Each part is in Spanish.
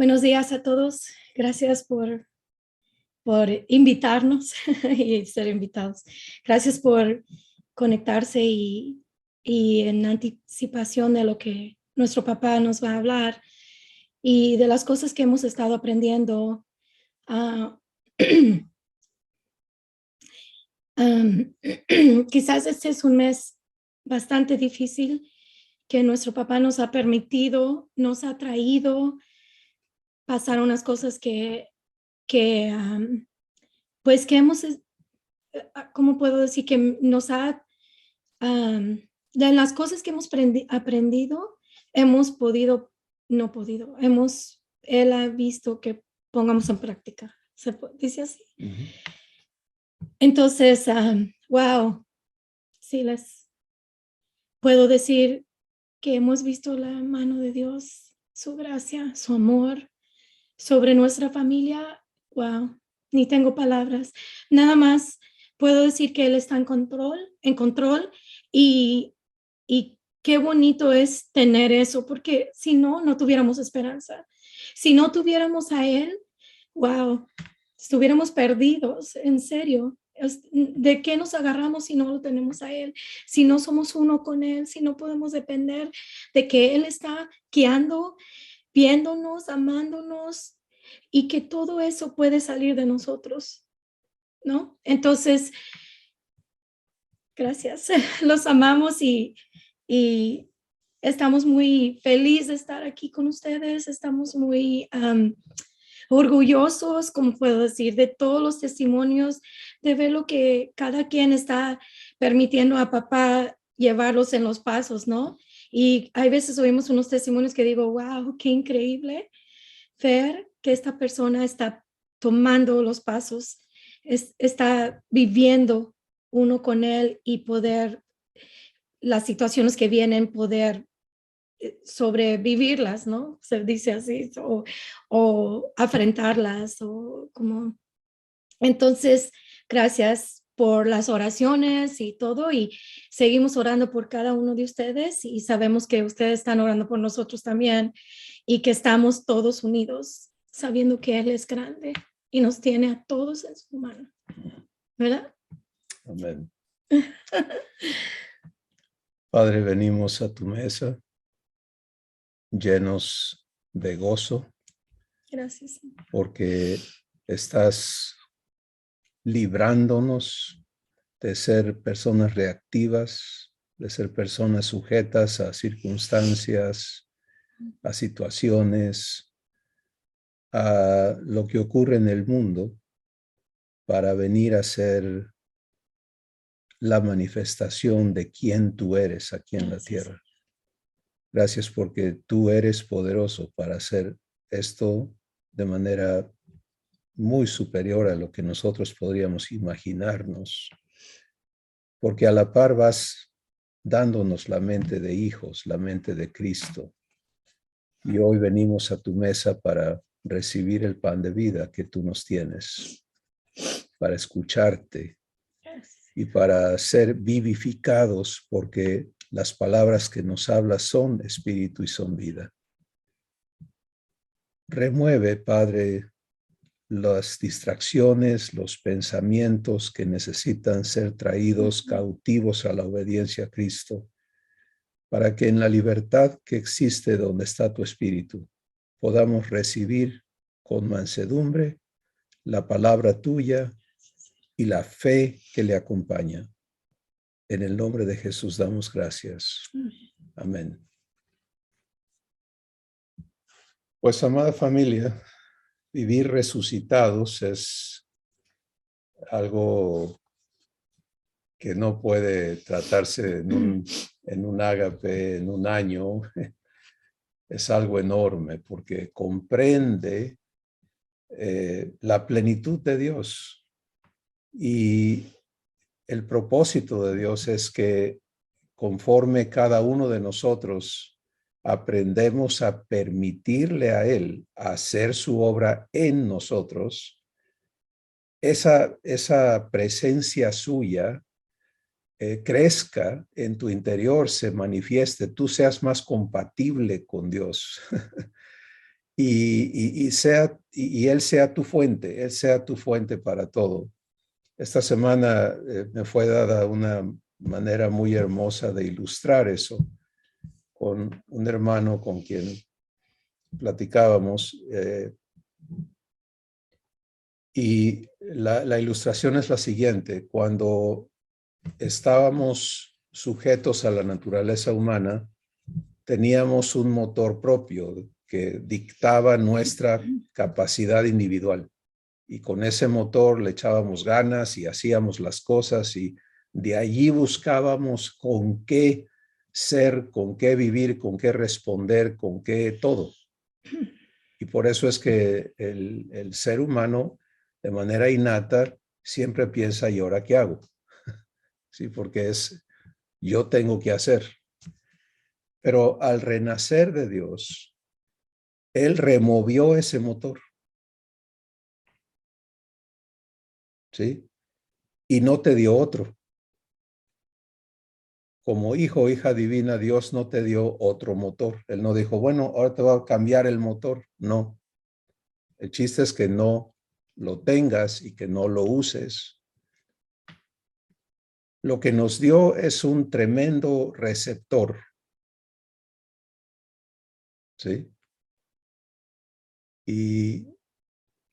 Buenos días a todos. Gracias por invitarnos y ser invitados. Gracias por conectarse y en anticipación de lo que nuestro papá nos va a hablar y de las cosas que hemos estado aprendiendo. Quizás este es un mes bastante difícil que nuestro papá nos ha permitido, nos ha traído pasar unas cosas que pues que hemos, ¿cómo puedo decir? Que nos ha, de las cosas que hemos aprendido, hemos podido, no podido, él ha visto que pongamos en práctica. ¿Se dice así? Entonces, wow, sí les puedo decir que hemos visto la mano de Dios, su gracia, su amor sobre nuestra familia. Wow, ni tengo palabras. Nada más puedo decir que Él está en control y qué bonito es tener eso, porque si no, no tuviéramos esperanza. Si no tuviéramos a Él, wow, estuviéramos perdidos, en serio. ¿De qué nos agarramos si no lo tenemos a Él? Si no somos uno con Él, si no podemos depender de que Él está guiando, viéndonos, amándonos y que todo eso puede salir de nosotros, ¿no? Entonces, gracias. Los amamos y estamos muy felices de estar aquí con ustedes. Estamos muy orgullosos, como puedo decir, de todos los testimonios, de ver lo que cada quien está permitiendo a papá llevarlos en los pasos, ¿no? Y hay veces oímos unos testimonios que digo, wow, qué increíble ver que esta persona está tomando los pasos, está viviendo uno con él y poder, las situaciones que vienen, poder sobrevivirlas, ¿no? Se dice así, o afrontarlas, o como. Entonces, gracias por las oraciones y todo, y seguimos orando por cada uno de ustedes, y sabemos que ustedes están orando por nosotros también, y que estamos todos unidos, sabiendo que Él es grande y nos tiene a todos en su mano, ¿verdad? Amén. Padre, venimos a tu mesa llenos de gozo. Gracias. Porque estás librándonos de ser personas reactivas, de ser personas sujetas a circunstancias, a situaciones, a lo que ocurre en el mundo, para venir a ser la manifestación de quién tú eres aquí en la tierra. Gracias porque tú eres poderoso para hacer esto de manera muy superior a lo que nosotros podríamos imaginarnos, porque a la par vas dándonos la mente de hijos, la mente de Cristo. Y hoy venimos a tu mesa para recibir el pan de vida que tú nos tienes, para escucharte y para ser vivificados, porque las palabras que nos hablas son espíritu y son vida. Remueve, Padre, las distracciones, los pensamientos que necesitan ser traídos cautivos a la obediencia a Cristo, para que en la libertad que existe donde está tu espíritu, podamos recibir con mansedumbre la palabra tuya y la fe que le acompaña. En el nombre de Jesús damos gracias. Amén. Pues, amada familia, vivir resucitados es algo que no puede tratarse en un ágape, en un año. Es algo enorme porque comprende la plenitud de Dios. Y el propósito de Dios es que conforme cada uno de nosotros aprendemos a permitirle a Él hacer su obra en nosotros, esa presencia suya crezca en tu interior, se manifieste, tú seas más compatible con Dios y Él sea tu fuente, Él sea tu fuente para todo. Esta semana me fue dada una manera muy hermosa de ilustrar eso con un hermano con quien platicábamos. Y la ilustración es la siguiente: cuando estábamos sujetos a la naturaleza humana, teníamos un motor propio que dictaba nuestra capacidad individual. Y con ese motor le echábamos ganas y hacíamos las cosas, y de allí buscábamos con qué ser, con qué vivir, con qué responder, con qué todo. Y por eso es que el ser humano, de manera innata, siempre piensa: ¿y ahora qué hago? Sí, porque es yo tengo que hacer. Pero al renacer de Dios, Él removió ese motor, ¿sí? Y no te dio otro. Como hijo o hija divina, Dios no te dio otro motor. Él no dijo, bueno, ahora te voy a cambiar el motor. No. El chiste es que no lo tengas y que no lo uses. Lo que nos dio es un tremendo receptor, ¿sí? Y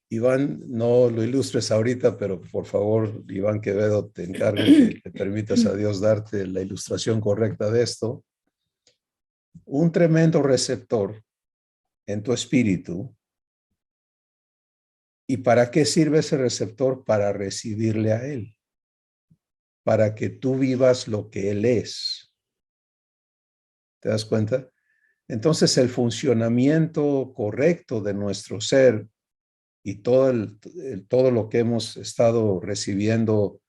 Iván, no lo ilustres ahorita, pero por favor, Iván Quevedo, te encargo que le permitas a Dios darte la ilustración correcta de esto. Un tremendo receptor en tu espíritu. ¿Y para qué sirve ese receptor? Para recibirle a Él, para que tú vivas lo que Él es. ¿Te das cuenta? Entonces, el funcionamiento correcto de nuestro ser y todo lo que hemos estado recibiendo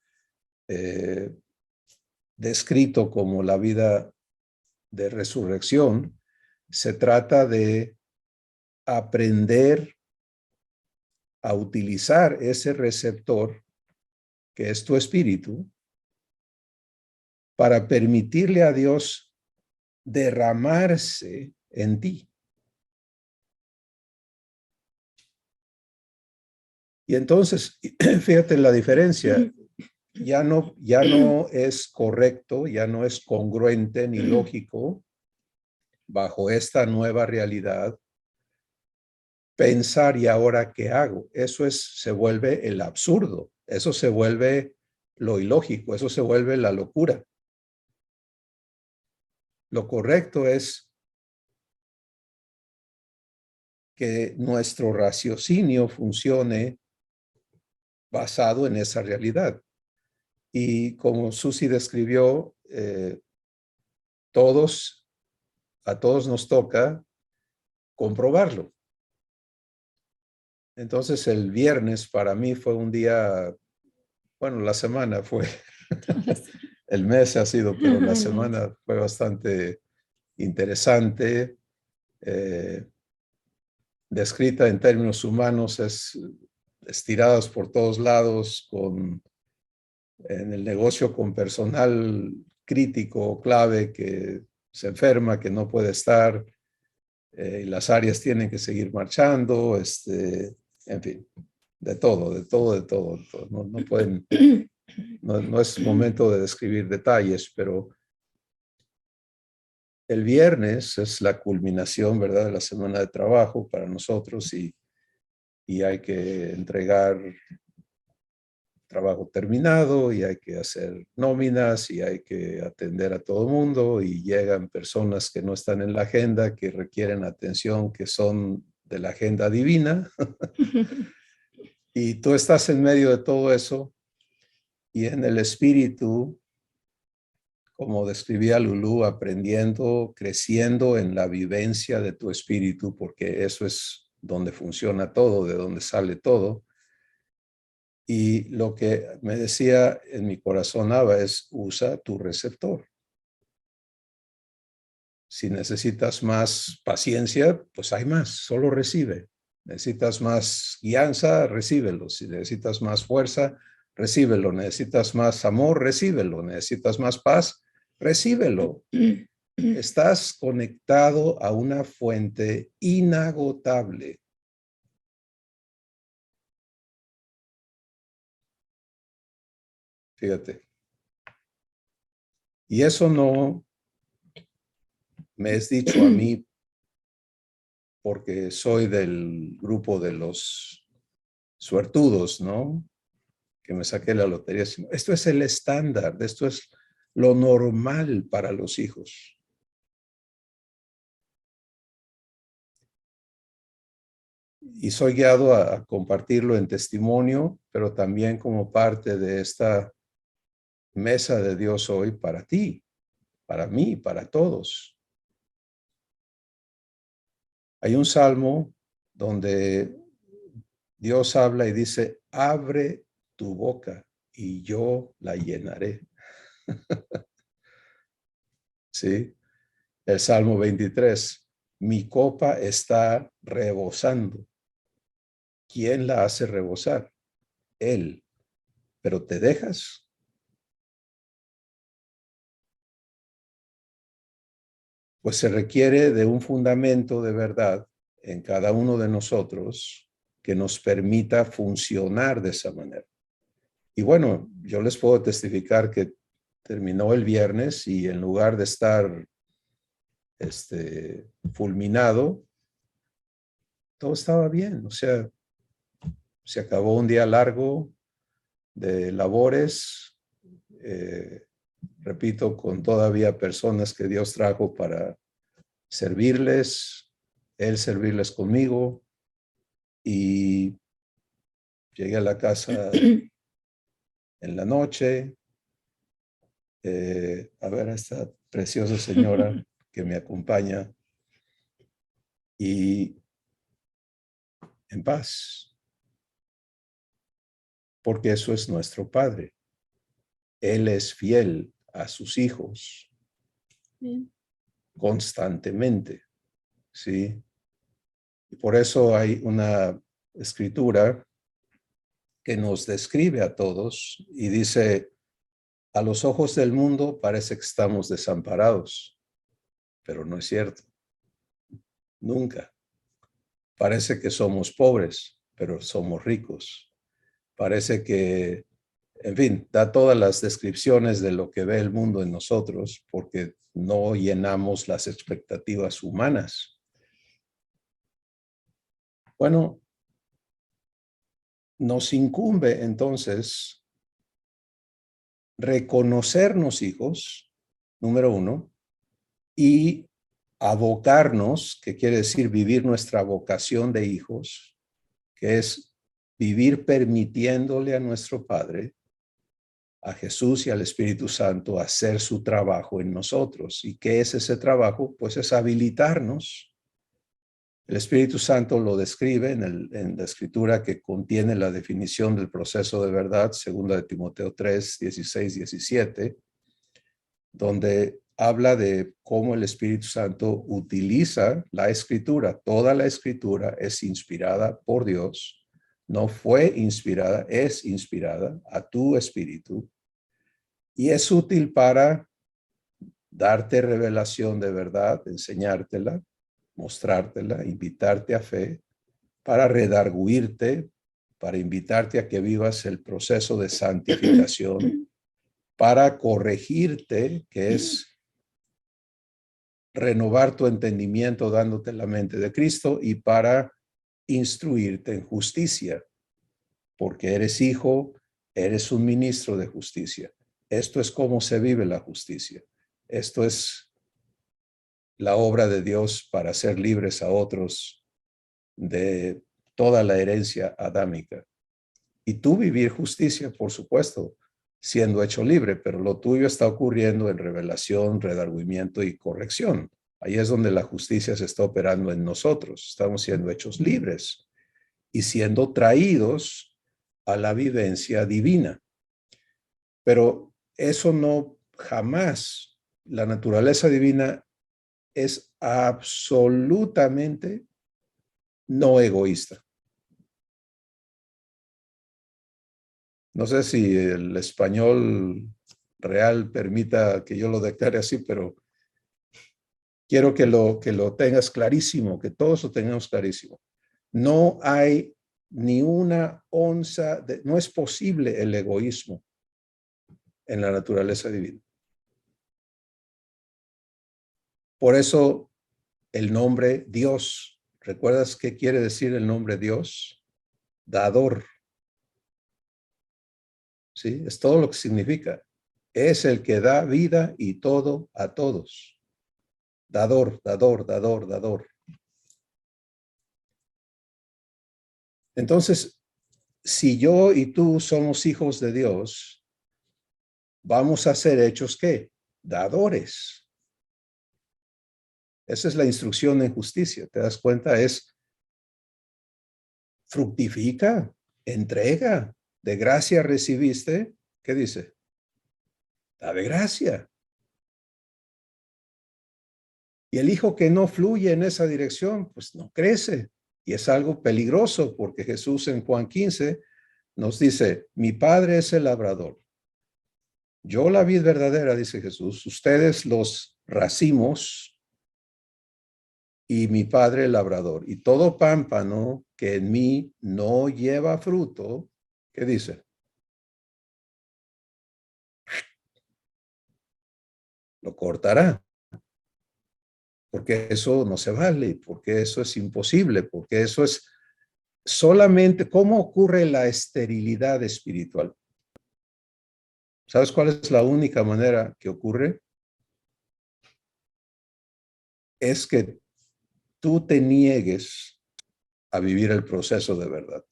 descrito como la vida de resurrección, se trata de aprender a utilizar ese receptor que es tu espíritu para permitirle a Dios derramarse en ti. Y entonces, fíjate la diferencia, ya no es correcto, ya no es congruente ni lógico bajo esta nueva realidad pensar: ¿y ahora qué hago? Eso se vuelve el absurdo, eso se vuelve lo ilógico, eso se vuelve la locura. Lo correcto es que nuestro raciocinio funcione basado en esa realidad. Y como Susi describió, a todos nos toca comprobarlo. Entonces el viernes para mí fue un día, bueno, la semana fue, el mes ha sido, pero la semana fue bastante interesante, descrita en términos humanos, estirados por todos lados, en el negocio con personal crítico, clave, que se enferma, que no puede estar, y las áreas tienen que seguir marchando, en fin, de todo. No pueden, no es momento de describir detalles, pero el viernes es la culminación, ¿verdad?, de la semana de trabajo para nosotros, y hay que entregar trabajo terminado, y hay que hacer nóminas, y hay que atender a todo mundo, y llegan personas que no están en la agenda, que requieren atención, que son de la agenda divina. Y tú estás en medio de todo eso, y en el espíritu, como describía Lulú, aprendiendo, creciendo en la vivencia de tu espíritu, porque eso es donde funciona todo, de donde sale todo. Y lo que me decía en mi corazón Abba es: usa tu receptor. Si necesitas más paciencia, pues hay más, solo recibe. Necesitas más guianza, recíbelo. Si necesitas más fuerza, recíbelo. Necesitas más amor, recíbelo. Necesitas más paz, recíbelo. Estás conectado a una fuente inagotable. Fíjate. Y eso no me es dicho a mí porque soy del grupo de los suertudos, ¿no? Que me saqué la lotería. Esto es el estándar, esto es lo normal para los hijos. Y soy guiado a compartirlo en testimonio, pero también como parte de esta mesa de Dios hoy para ti, para mí, para todos. Hay un salmo donde Dios habla y dice, abre tu boca y yo la llenaré. ¿Sí? El Salmo 23, mi copa está rebosando. ¿Quién la hace rebosar? Él. ¿Pero te dejas? Pues se requiere de un fundamento de verdad en cada uno de nosotros que nos permita funcionar de esa manera. Y bueno, yo les puedo testificar que terminó el viernes y en lugar de estar fulminado, todo estaba bien. O sea, se acabó un día largo de labores, repito, con todavía personas que Dios trajo para servirles, Él servirles conmigo, y llegué a la casa en la noche, a ver a esta preciosa señora que me acompaña, y en paz, porque eso es nuestro Padre. Él es fiel a sus hijos constantemente, ¿sí? Y por eso hay una escritura que nos describe a todos y dice, a los ojos del mundo parece que estamos desamparados, pero no es cierto. Nunca. Parece que somos pobres, pero somos ricos. Parece que, en fin, da todas las descripciones de lo que ve el mundo en nosotros porque no llenamos las expectativas humanas. Bueno, nos incumbe entonces reconocernos hijos, número uno, y abocarnos, que quiere decir vivir nuestra vocación de hijos, que es vivir permitiéndole a nuestro Padre, a Jesús y al Espíritu Santo hacer su trabajo en nosotros. ¿Y qué es ese trabajo? Pues es habilitarnos. El Espíritu Santo lo describe en la escritura que contiene la definición del proceso de verdad, segunda de Timoteo 3, 16, 17, donde habla de cómo el Espíritu Santo utiliza la escritura. Toda la escritura es inspirada por Dios. No fue inspirada, es inspirada a tu espíritu. Y es útil para darte revelación de verdad, enseñártela, mostrártela, invitarte a fe, para redarguirte, para invitarte a que vivas el proceso de santificación, para corregirte, que es renovar tu entendimiento dándote la mente de Cristo, y para instruirte en justicia, porque eres hijo, eres un ministro de justicia. Esto es cómo se vive la justicia. Esto es la obra de Dios para hacer libres a otros de toda la herencia adámica. Y tú vivir justicia, por supuesto, siendo hecho libre, pero lo tuyo está ocurriendo en revelación, redargüimiento y corrección. Ahí es donde la justicia se está operando en nosotros. Estamos siendo hechos libres y siendo traídos a la vivencia divina. Pero eso no jamás, la naturaleza divina es absolutamente no egoísta. No sé si el español real permita que yo lo declare así, pero Quiero que lo tengas clarísimo, que todos lo tengamos clarísimo. No hay ni una onza, no es posible el egoísmo en la naturaleza divina. Por eso el nombre Dios, ¿recuerdas qué quiere decir el nombre Dios? Dador. ¿Sí? Es todo lo que significa. Es el que da vida y todo a todos. Dador, dador, dador, dador. Entonces, si yo y tú somos hijos de Dios, vamos a ser hechos ¿qué? Dadores. Esa es la instrucción en justicia. ¿Te das cuenta? Es fructifica, entrega. De gracia recibiste. ¿Qué dice? Da de gracia. Y el hijo que no fluye en esa dirección, pues no crece. Y es algo peligroso porque Jesús en Juan 15 nos dice, mi padre es el labrador. Yo la vid verdadera, dice Jesús, ustedes los racimos y mi padre el labrador. Y todo pámpano que en mí no lleva fruto, ¿qué dice? Lo cortará. Porque eso no se vale, porque eso es imposible, porque eso es solamente, ¿cómo ocurre la esterilidad espiritual? ¿Sabes cuál es la única manera que ocurre? Es que tú te niegues a vivir el proceso de verdad.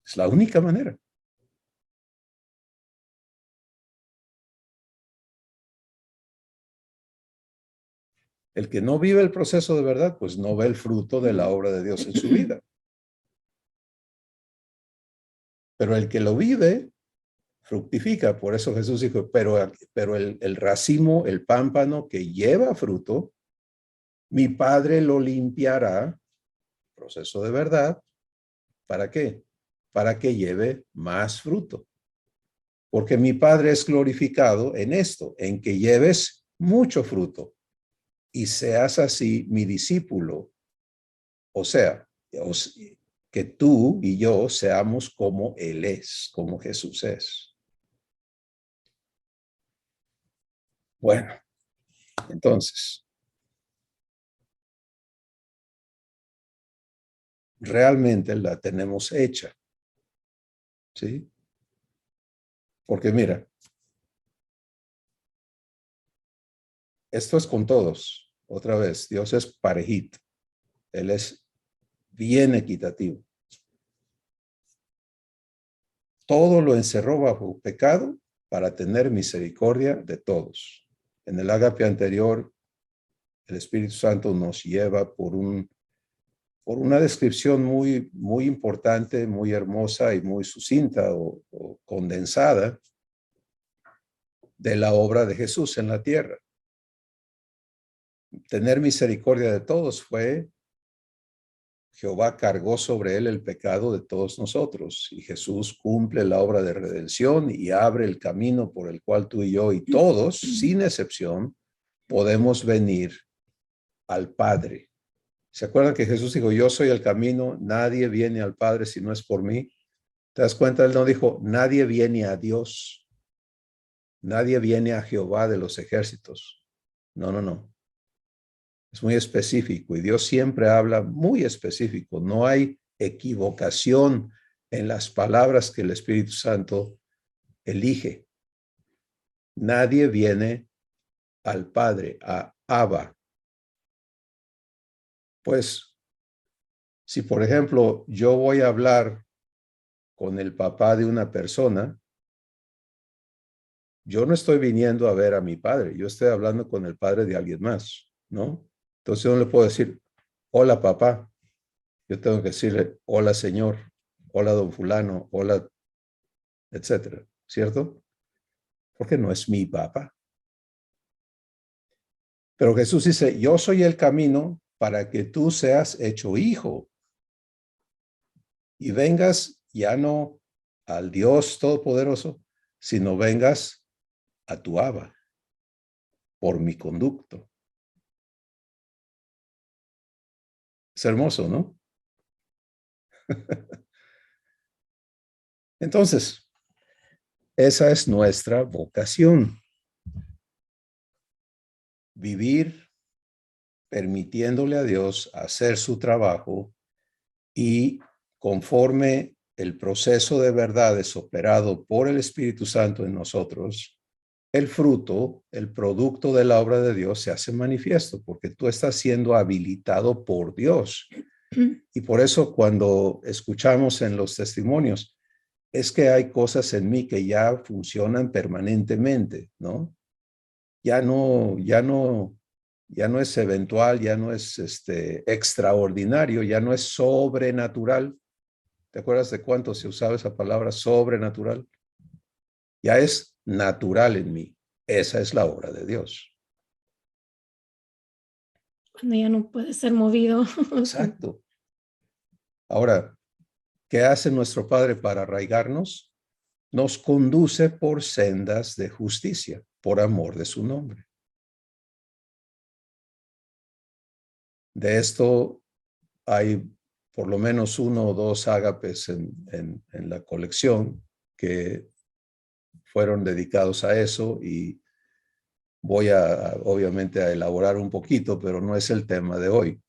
Es la única manera. El que no vive el proceso de verdad, pues no ve el fruto de la obra de Dios en su vida. Pero el que lo vive, fructifica. Por eso Jesús dijo, pero el racimo, el pámpano que lleva fruto, mi Padre lo limpiará, proceso de verdad, ¿para qué? Para que lleve más fruto. Porque mi Padre es glorificado en esto, en que lleves mucho fruto y seas así mi discípulo. O sea, que tú y yo seamos como Él es, como Jesús es. Bueno, entonces, realmente la tenemos hecha, ¿sí? Porque mira, esto es con todos. Otra vez, Dios es parejito. Él es bien equitativo. Todo lo encerró bajo pecado para tener misericordia de todos. En el ágape anterior, el Espíritu Santo nos lleva por una descripción muy importante, muy hermosa y muy sucinta o condensada de la obra de Jesús en la tierra. Tener misericordia de todos fue Jehová cargó sobre él el pecado de todos nosotros y Jesús cumple la obra de redención y abre el camino por el cual tú y yo y todos, sin excepción, podemos venir al Padre. ¿Se acuerdan que Jesús dijo, yo soy el camino, nadie viene al Padre si no es por mí? ¿Te das cuenta? Él no dijo, nadie viene a Dios, nadie viene a Jehová de los ejércitos. No, no, no. Es muy específico y Dios siempre habla muy específico. No hay equivocación en las palabras que el Espíritu Santo elige. Nadie viene al Padre, a Abba. Pues, si por ejemplo yo voy a hablar con el papá de una persona, yo no estoy viniendo a ver a mi padre, yo estoy hablando con el padre de alguien más, ¿no? Entonces yo no le puedo decir, hola papá, yo tengo que decirle, hola señor, hola don fulano, hola, etcétera, ¿cierto? Porque no es mi papá. Pero Jesús dice, yo soy el camino para que tú seas hecho hijo y vengas ya no al Dios Todopoderoso, sino vengas a tu Abba. por mi conducto. Es hermoso, ¿no? Entonces, esa es nuestra vocación. Vivir permitiéndole a Dios hacer su trabajo y conforme el proceso de verdad es operado por el Espíritu Santo en nosotros, el fruto, el producto de la obra de Dios se hace manifiesto porque tú estás siendo habilitado por Dios. Y por eso cuando escuchamos en los testimonios, es que hay cosas en mí que ya funcionan permanentemente, ¿no? Ya no es eventual, ya no es extraordinario, ya no es sobrenatural. ¿Te acuerdas de cuánto se usaba esa palabra sobrenatural? Ya es natural en mí. Esa es la obra de Dios. Cuando ya no puede ser movido. Exacto. Ahora, ¿qué hace nuestro Padre para arraigarnos? Nos conduce por sendas de justicia, por amor de su nombre. De esto hay por lo menos uno o dos ágapes en la colección que fueron dedicados a eso y voy obviamente a elaborar un poquito, pero no es el tema de hoy.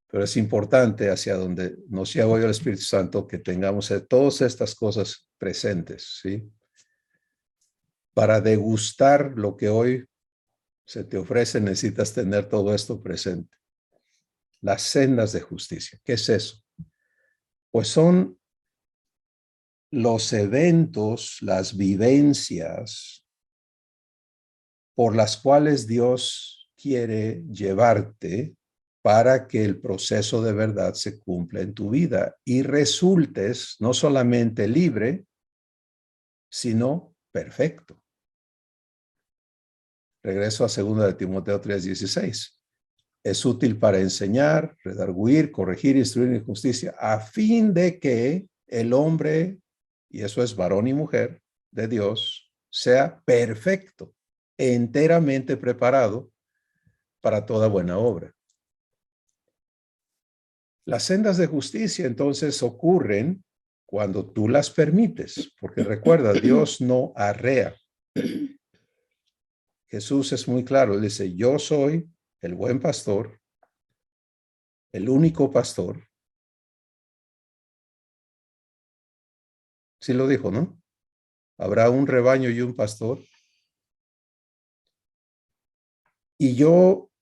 Pero es importante hacia donde nos lleva hoy el Espíritu Santo que tengamos todas estas cosas presentes, ¿sí? Para degustar lo que hoy se te ofrece, necesitas tener todo esto presente. Las sendas de justicia. ¿Qué es eso? Pues son los eventos, las vivencias por las cuales Dios quiere llevarte para que el proceso de verdad se cumpla en tu vida y resultes no solamente libre, sino perfecto. Regreso a 2 de Timoteo 3:16. Es útil para enseñar, redarguir, corregir, instruir en justicia, a fin de que el hombre, y eso es varón y mujer de Dios, sea perfecto, enteramente preparado para toda buena obra. Las sendas de justicia entonces ocurren cuando tú las permites, porque recuerda, Dios no arrea. Jesús es muy claro, él dice, yo soy el buen pastor, el único pastor. Sí lo dijo, ¿no? Habrá un rebaño y un pastor. Y yo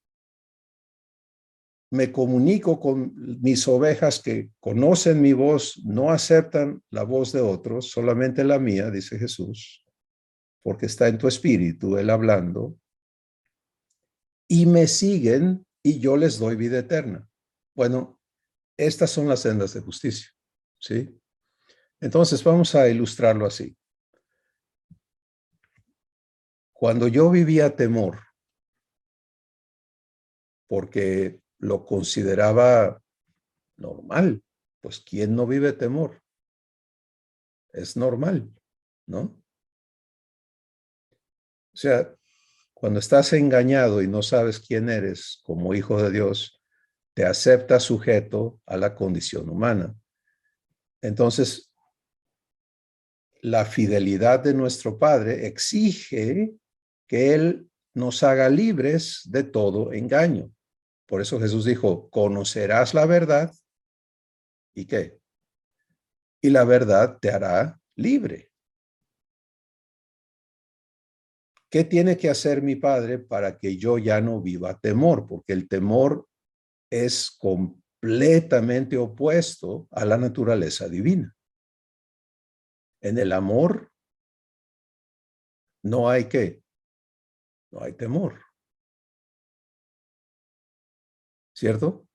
me comunico con mis ovejas que conocen mi voz, no aceptan la voz de otros, solamente la mía, dice Jesús, porque está en tu espíritu, él hablando, y me siguen y yo les doy vida eterna. Bueno, estas son las sendas de justicia, ¿sí? Entonces vamos a ilustrarlo así. Cuando yo vivía temor, porque lo consideraba normal, pues ¿quién no vive temor? Es normal, ¿no? O sea, cuando estás engañado y no sabes quién eres como hijo de Dios, te aceptas sujeto a la condición humana. Entonces, la fidelidad de nuestro Padre exige que Él nos haga libres de todo engaño. Por eso Jesús dijo, conocerás la verdad y ¿qué? Y la verdad te hará libre. ¿Qué tiene que hacer mi Padre para que yo ya no viva temor? Porque el temor es completamente opuesto a la naturaleza divina. En el amor no hay ¿qué? No hay temor. ¿Cierto?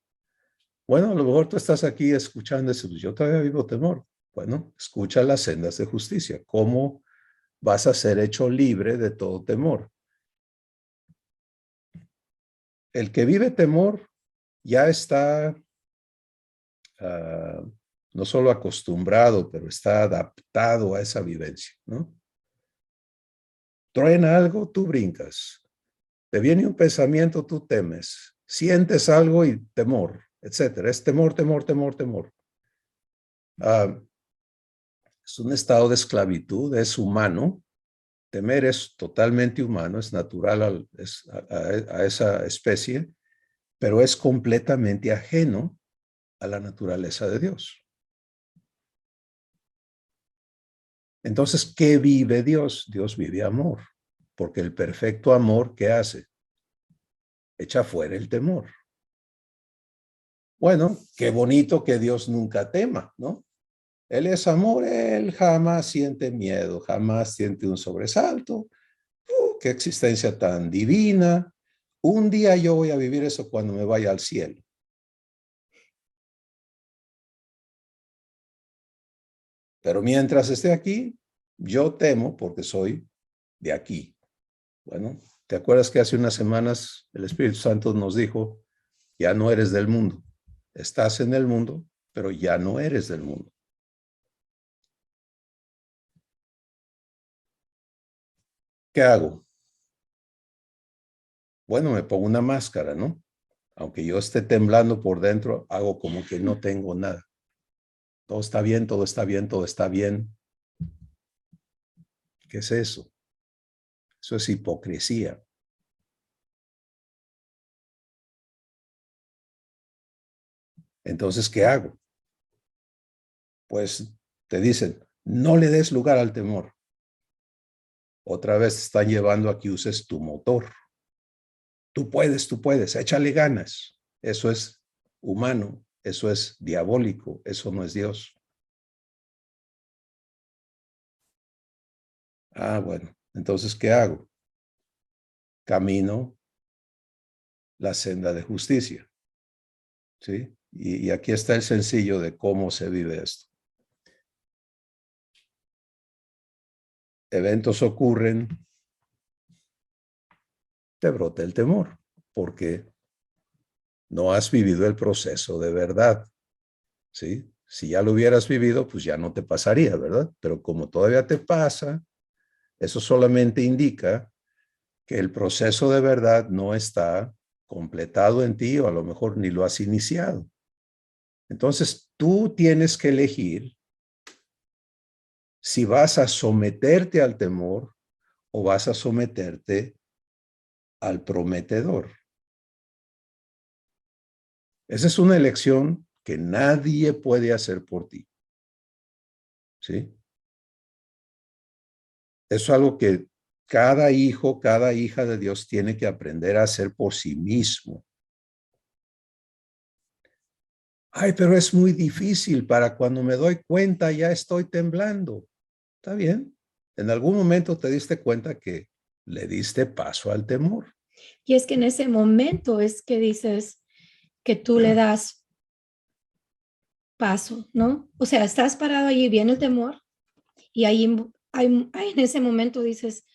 Bueno, a lo mejor tú estás aquí escuchando eso, yo todavía vivo temor. Bueno, escucha las sendas de justicia. ¿Cómo vas a ser hecho libre de todo temor? El que vive temor ya está no solo acostumbrado, pero está adaptado a esa vivencia, ¿no? Truena algo, tú brincas. Te viene un pensamiento, tú temes. Sientes algo y temor, etcétera. Es temor, temor, temor, temor. Es un estado de esclavitud, es humano. Temer es totalmente humano, es natural a esa especie, pero es completamente ajeno a la naturaleza de Dios. Entonces, ¿qué vive Dios? Dios vive amor, porque el perfecto amor, ¿qué hace? Echa fuera el temor. Bueno, qué bonito que Dios nunca tema, ¿no? Él es amor, Él jamás siente miedo, jamás siente un sobresalto. Qué existencia tan divina. Un día yo voy a vivir eso cuando me vaya al cielo. Pero mientras esté aquí, yo temo porque soy de aquí. Bueno, ¿te acuerdas que hace unas semanas el Espíritu Santo nos dijo, ya no eres del mundo? Estás en el mundo, pero ya no eres del mundo. ¿Qué hago? Bueno, me pongo una máscara, ¿no? Aunque yo esté temblando por dentro, hago como que no tengo nada. Todo está bien, todo está bien, todo está bien. ¿Qué es eso? Eso es hipocresía. Entonces, ¿qué hago? Pues te dicen, no le des lugar al temor. Otra vez te están llevando a que uses tu motor. Tú puedes, échale ganas. Eso es humano, eso es diabólico, eso no es Dios. Ah, bueno, entonces, ¿qué hago? Camino la senda de justicia, ¿sí? Y aquí está el sencillo de cómo se vive esto. Eventos ocurren, te brota el temor, porque no has vivido el proceso de verdad, ¿sí? Si ya lo hubieras vivido, pues ya no te pasaría, ¿verdad? Pero como todavía te pasa, eso solamente indica que el proceso de verdad no está completado en ti o a lo mejor ni lo has iniciado. Entonces, tú tienes que elegir si vas a someterte al temor o vas a someterte al prometedor. Esa es una elección que nadie puede hacer por ti, ¿sí? Eso es algo que cada hijo, cada hija de Dios tiene que aprender a hacer por sí mismo. Ay, pero es muy difícil, para cuando me doy cuenta ya estoy temblando. Está bien. En algún momento te diste cuenta que le diste paso al temor. Y es que en ese momento es que dices que tú le das paso, ¿no? O sea, estás parado allí, viene el temor y ahí en ese momento dices,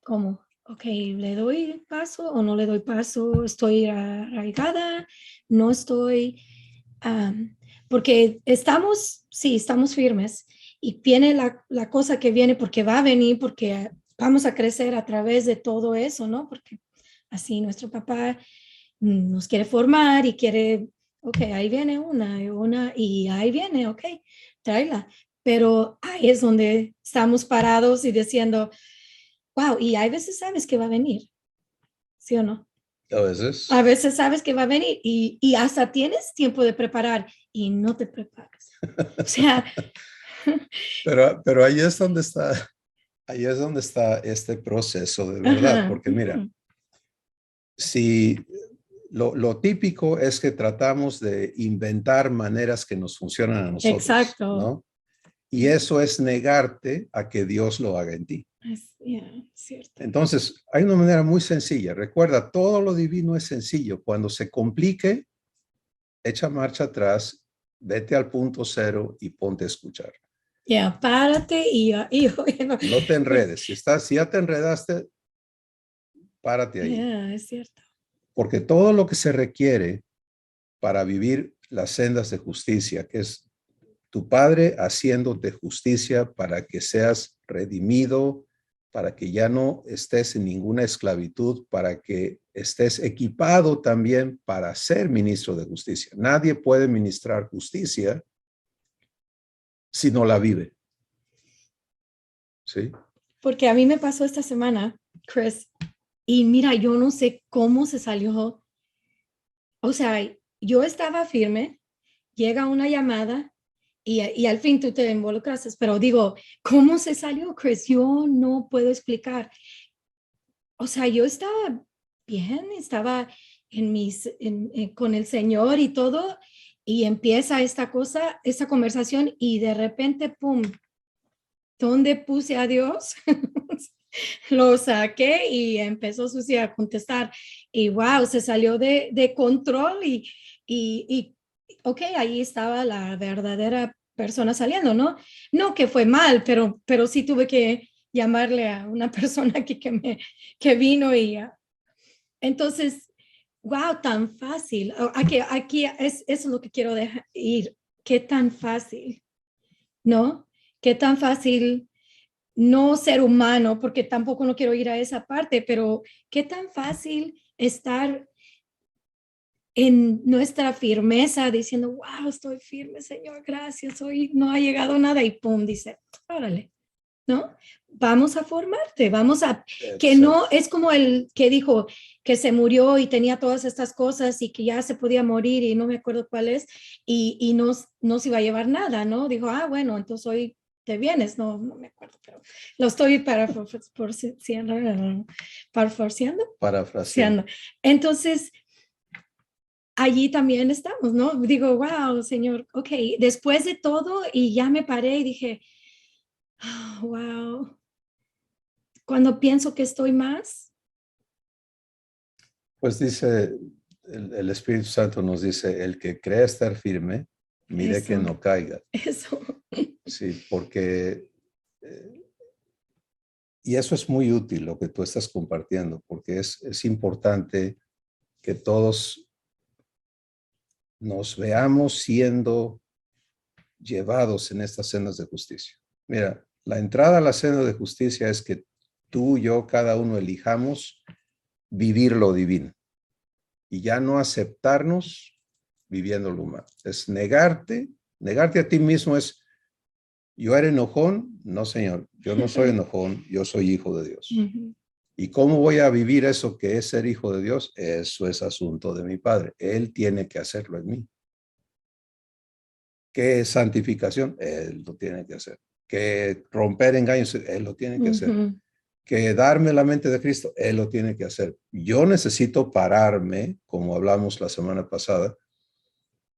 ¿cómo? Ok, ¿le doy paso o no le doy paso? ¿Estoy arraigada? ¿No estoy? Porque sí, estamos firmes y viene la cosa que viene porque va a venir, porque vamos a crecer a través de todo eso, ¿no? Porque así nuestro papá nos quiere formar y quiere, ok, ahí viene una y ahí viene, ok, tráela. Pero ahí es donde estamos parados y diciendo, wow, y hay veces sabes que va a venir, ¿sí o no? A veces. A veces sabes que va a venir y hasta tienes tiempo de preparar y no te preparas. O sea, Pero ahí es donde está este proceso de verdad, ajá, porque mira, si lo típico es que tratamos de inventar maneras que nos funcionan a nosotros, exacto. ¿no? Y eso es negarte a que Dios lo haga en ti. Yeah, cierto. Entonces, hay una manera muy sencilla. Recuerda, todo lo divino es sencillo. Cuando se complique, echa marcha atrás, vete al punto cero y ponte a escuchar. Ya, párate y bueno, No te enredes. Si ya te enredaste, párate ahí. yeah, es cierto. Porque todo lo que se requiere para vivir las sendas de justicia, que es tu Padre haciéndote justicia para que seas redimido, para que ya no estés en ninguna esclavitud, para que estés equipado también para ser ministro de justicia. Nadie puede ministrar justicia si no la vive. ¿Sí? Porque a mí me pasó esta semana, Chris, y mira, yo no sé cómo se salió. O sea, yo estaba firme, llega una llamada y al fin tú te involucraste, pero digo, ¿cómo se salió, Chris? Yo no puedo explicar. O sea, yo estaba bien, estaba con el Señor y todo, y empieza esta cosa, esta conversación, y de repente, pum, ¿dónde puse a Dios? Lo saqué y empezó Susi a contestar, y wow, se salió de control y, ok, ahí estaba la verdadera persona saliendo, ¿no? No que fue mal, pero sí tuve que llamarle a una persona que vino y entonces, wow, tan fácil. Aquí es lo que quiero dejar ir. Qué tan fácil, ¿no? Qué tan fácil no ser humano, porque tampoco no quiero ir a esa parte, pero qué tan fácil estar en nuestra firmeza diciendo, wow, estoy firme, Señor, gracias, hoy no ha llegado nada y pum, dice, órale, ¿no? Vamos a formarte, vamos a, que no es como el que dijo que se murió y tenía todas estas cosas y que ya se podía morir y no me acuerdo cuál es y no se iba a llevar nada, ¿no? Dijo, ah, bueno, entonces hoy te vienes, no me acuerdo, pero lo estoy parafraseando. Entonces, allí también estamos, ¿no? Digo, wow, Señor, ok, después de todo y ya me paré y dije, oh, wow, cuando pienso que estoy más. Pues dice, el Espíritu Santo nos dice, el que cree estar firme, mire Eso, que no caiga. Eso. Sí, porque, y eso es muy útil lo que tú estás compartiendo, porque es importante que todos nos veamos siendo llevados en estas sendas de justicia. Mira, la entrada a la senda de justicia es que tú, yo, cada uno elijamos vivir lo divino y ya no aceptarnos viviendo lo humano. Es negarte a ti mismo es, yo era enojón, no señor, yo no soy enojón, yo soy hijo de Dios. ¿Y cómo voy a vivir eso que es ser hijo de Dios? Eso es asunto de mi Padre. Él tiene que hacerlo en mí. ¿Qué es santificación? Él lo tiene que hacer. ¿Qué romper engaños? Él lo tiene que hacer. Que darme la mente de Cristo, Él lo tiene que hacer. Yo necesito pararme, como hablamos la semana pasada,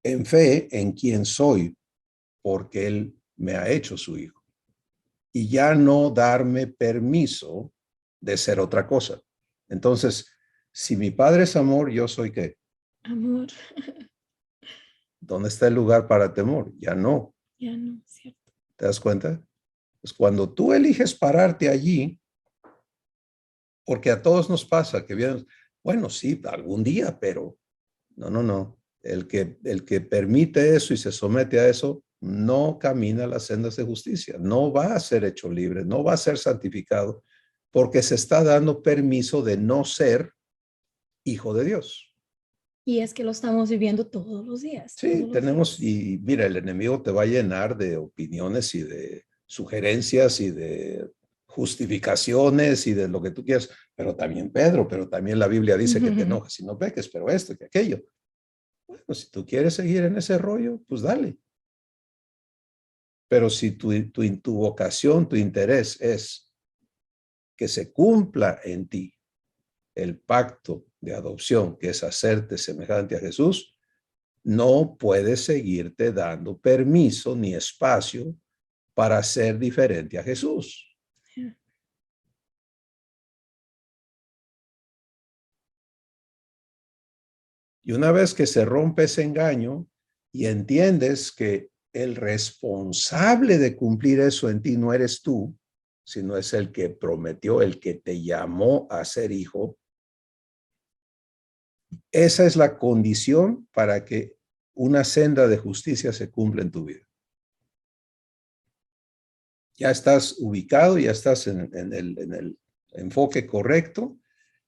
en fe en quién soy, porque Él me ha hecho su hijo. Y ya no darme permiso de ser otra cosa. Entonces, si mi Padre es amor, ¿yo soy qué? Amor. ¿Dónde está el lugar para temor? Ya no. Ya no, cierto. ¿Te das cuenta? Pues cuando tú eliges pararte allí, porque a todos nos pasa que vienen, bueno, sí, algún día, pero no. El que permite eso y se somete a eso, no camina las sendas de justicia, no va a ser hecho libre, no va a ser santificado, porque se está dando permiso de no ser hijo de Dios. Y es que lo estamos viviendo todos los días. Sí, tenemos, y mira, el enemigo te va a llenar de opiniones y de sugerencias y de justificaciones y de lo que tú quieras, pero también Pedro, pero también la Biblia dice que te enojes y no peques, pero esto y que aquello. Bueno, si tú quieres seguir en ese rollo, pues dale. Pero si tu vocación, tu interés es que se cumpla en ti el pacto de adopción, que es hacerte semejante a Jesús, no puedes seguirte dando permiso ni espacio para ser diferente a Jesús. Y una vez que se rompe ese engaño y entiendes que el responsable de cumplir eso en ti no eres tú, sino es el que prometió, el que te llamó a ser hijo, esa es la condición para que una senda de justicia se cumpla en tu vida. ya estás ubicado, ya estás en el enfoque correcto.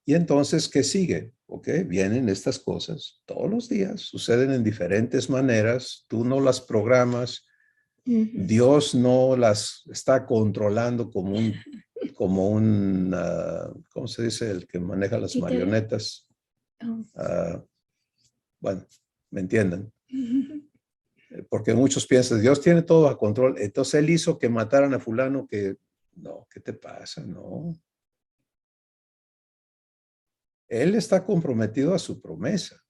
Y entonces, ¿qué sigue? ¿Ok? Vienen estas cosas todos los días, suceden en diferentes maneras, tú no las programas, Dios no las está controlando como un ¿cómo se dice? El que maneja las Títere. marionetas. Oh. Bueno, ¿me entienden? Porque muchos piensan, Dios tiene todo a control, entonces Él hizo que mataran a fulano que, no, ¿qué te pasa? No. Él está comprometido a su promesa.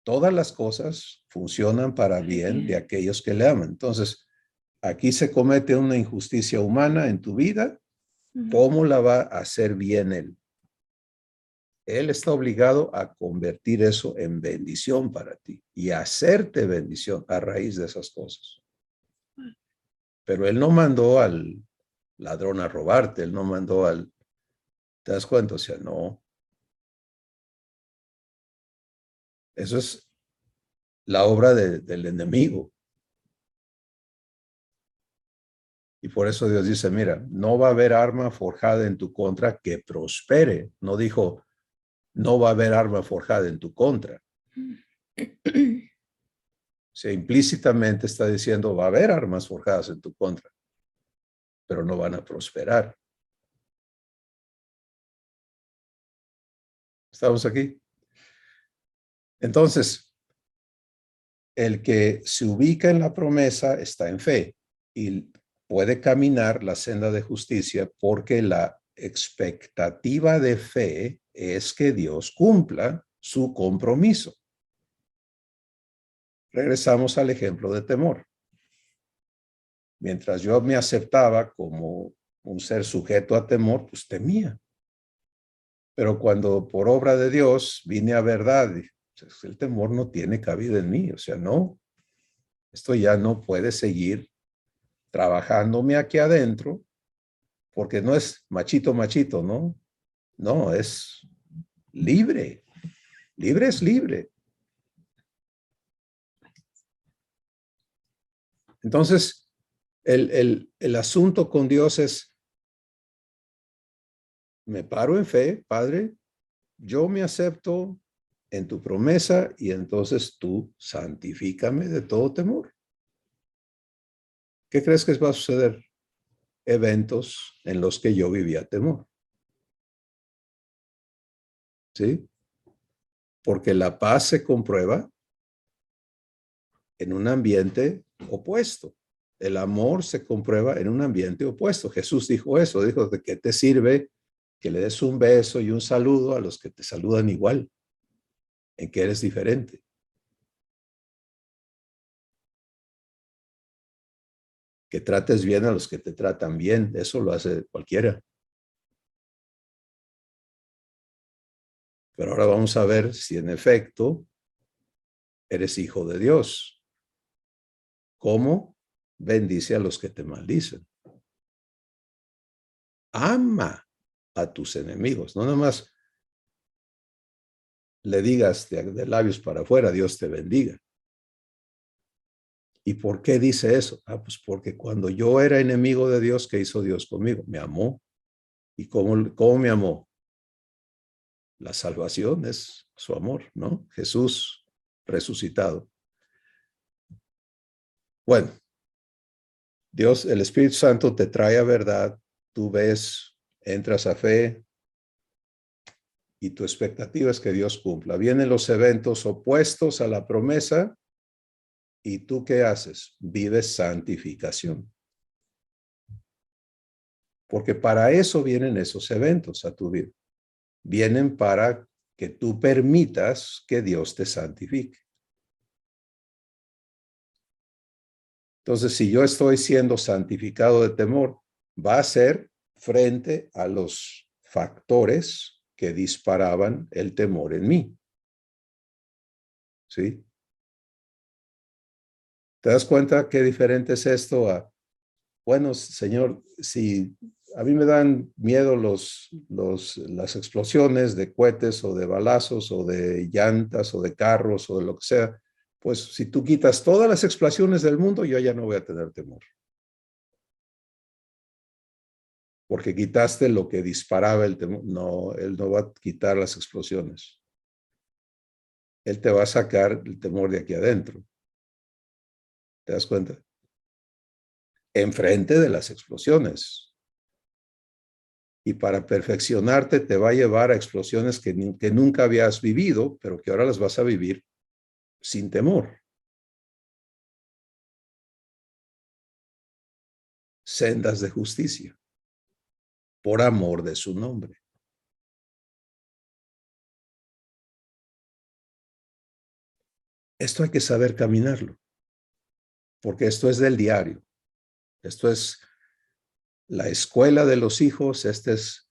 Todas las cosas funcionan para bien de aquellos que le aman. Entonces, aquí se comete una injusticia humana en tu vida, ¿cómo la va a hacer bien Él? Él está obligado a convertir eso en bendición para ti y hacerte bendición a raíz de esas cosas. Pero Él no mandó al ladrón a robarte, Él no mandó al... ¿Te das cuenta? O sea, no. Eso es la obra del enemigo. Y por eso Dios dice, mira, no va a haber arma forjada en tu contra que prospere. No dijo, no va a haber arma forjada en tu contra. O sea, implícitamente está diciendo, va a haber armas forjadas en tu contra, pero no van a prosperar. ¿Estamos aquí? Entonces, el que se ubica en la promesa está en fe y puede caminar la senda de justicia porque la expectativa de fe es que Dios cumpla su compromiso. Regresamos al ejemplo de temor. Mientras yo me aceptaba como un ser sujeto a temor, pues temía. Pero cuando por obra de Dios vine a verdad, pues el temor no tiene cabida en mí. O sea, no, esto ya no puede seguir trabajándome aquí adentro, porque no es machito, machito, ¿no? No, es libre. Libre es libre. Entonces, el asunto con Dios es, me paro en fe, Padre, yo me acepto en tu promesa y entonces tú santifícame de todo temor. ¿Qué crees que va a suceder? Eventos en los que yo vivía temor. ¿Sí? Porque la paz se comprueba en un ambiente opuesto. El amor se comprueba en un ambiente opuesto. Jesús dijo eso, dijo, ¿de qué te sirve que le des un beso y un saludo a los que te saludan igual? En que eres diferente. Que trates bien a los que te tratan bien, eso lo hace cualquiera. Pero ahora vamos a ver si en efecto eres hijo de Dios. ¿Cómo? Bendice a los que te maldicen. Ama a tus enemigos, no nada más le digas de labios para afuera, Dios te bendiga. ¿Y por qué dice eso? Pues porque cuando yo era enemigo de Dios, ¿qué hizo Dios conmigo? Me amó. ¿Y cómo me amó? La salvación es su amor, ¿no? Jesús resucitado. Bueno, Dios, el Espíritu Santo te trae a verdad, tú ves, entras a fe y tu expectativa es que Dios cumpla. Vienen los eventos opuestos a la promesa y tú ¿qué haces? Vives santificación. Porque para eso vienen esos eventos a tu vida. Vienen para que tú permitas que Dios te santifique. Entonces, si yo estoy siendo santificado de temor, va a ser frente a los factores que disparaban el temor en mí. ¿Sí? ¿Te das cuenta qué diferente es esto a, bueno, Señor, si a mí me dan miedo las explosiones de cohetes o de balazos o de llantas o de carros o de lo que sea, pues si tú quitas todas las explosiones del mundo, yo ya no voy a tener temor. porque quitaste lo que disparaba el temor. No, Él no va a quitar las explosiones. Él te va a sacar el temor de aquí adentro. ¿Te das cuenta? Enfrente de las explosiones. Y para perfeccionarte te va a llevar a explosiones que nunca habías vivido, pero que ahora las vas a vivir sin temor. Sendas de justicia, por amor de su nombre. Esto hay que saber caminarlo, porque esto es del diario. Esto es la escuela de los hijos, esta es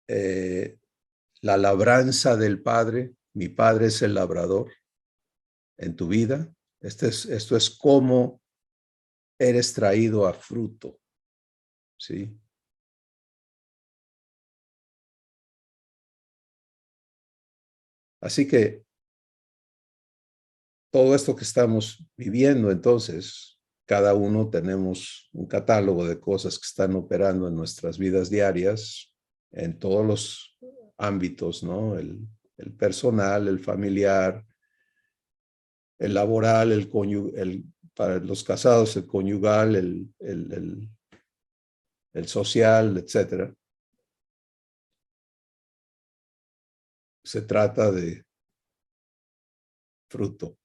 la labranza del Padre. Mi Padre es el labrador en tu vida. Esto es cómo eres traído a fruto, ¿sí? Así que todo esto que estamos viviendo, entonces, cada uno tenemos un catálogo de cosas que están operando en nuestras vidas diarias, en todos los ámbitos, ¿no? El personal, el familiar, el laboral, para los casados, el conyugal, el social, etcétera. Se trata de fruto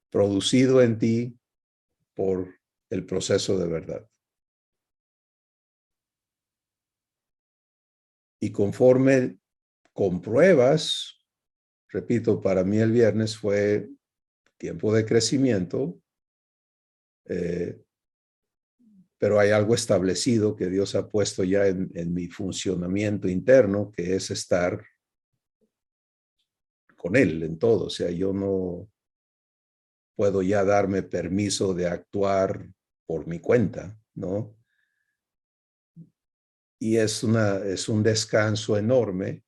producido en ti por el proceso de verdad. Y conforme compruebas, repito, para mí el viernes fue tiempo de crecimiento, pero hay algo establecido que Dios ha puesto ya en mi funcionamiento interno, que es estar con Él en todo. O sea, yo no puedo ya darme permiso de actuar por mi cuenta, ¿no? Y es un descanso enorme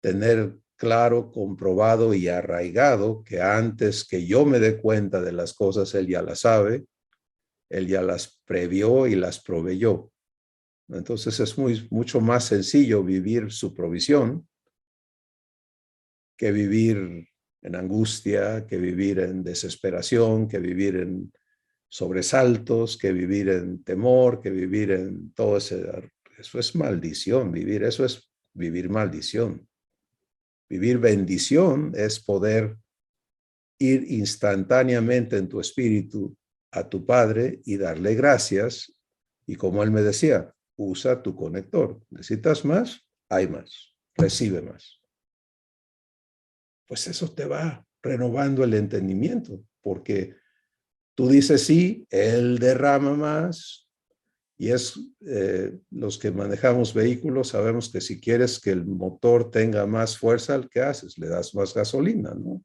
tener claro, comprobado y arraigado que antes que yo me dé cuenta de las cosas, Él ya las sabe, Él ya las previó y las proveyó. Entonces es mucho más sencillo vivir su provisión que vivir en angustia, que vivir en desesperación, que vivir en sobresaltos, que vivir en temor, que vivir en todo ese... Eso es maldición, vivir, eso es vivir maldición. Vivir bendición es poder ir instantáneamente en tu espíritu a tu Padre y darle gracias. Y como Él me decía, usa tu conector. ¿Necesitas más? Hay más. Recibe más. Pues eso te va renovando el entendimiento, porque tú dices sí, Él derrama más. Y es, los que manejamos vehículos sabemos que si quieres que el motor tenga más fuerza, ¿qué haces? Le das más gasolina, ¿no?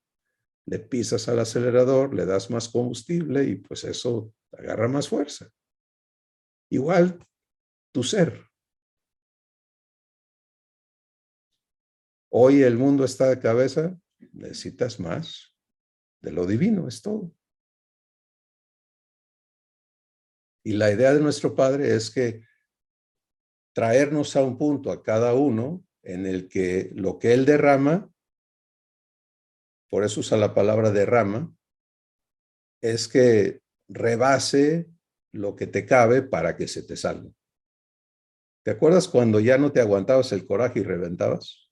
Le pisas al acelerador, le das más combustible y pues eso agarra más fuerza. Igual tu ser. Hoy el mundo está de cabeza, necesitas más de lo divino, es todo. Y la idea de nuestro Padre es que traernos a un punto a cada uno en el que lo que Él derrama, por eso usa la palabra derrama, es que rebase lo que te cabe para que se te salga. ¿Te acuerdas cuando ya no te aguantabas el coraje y reventabas?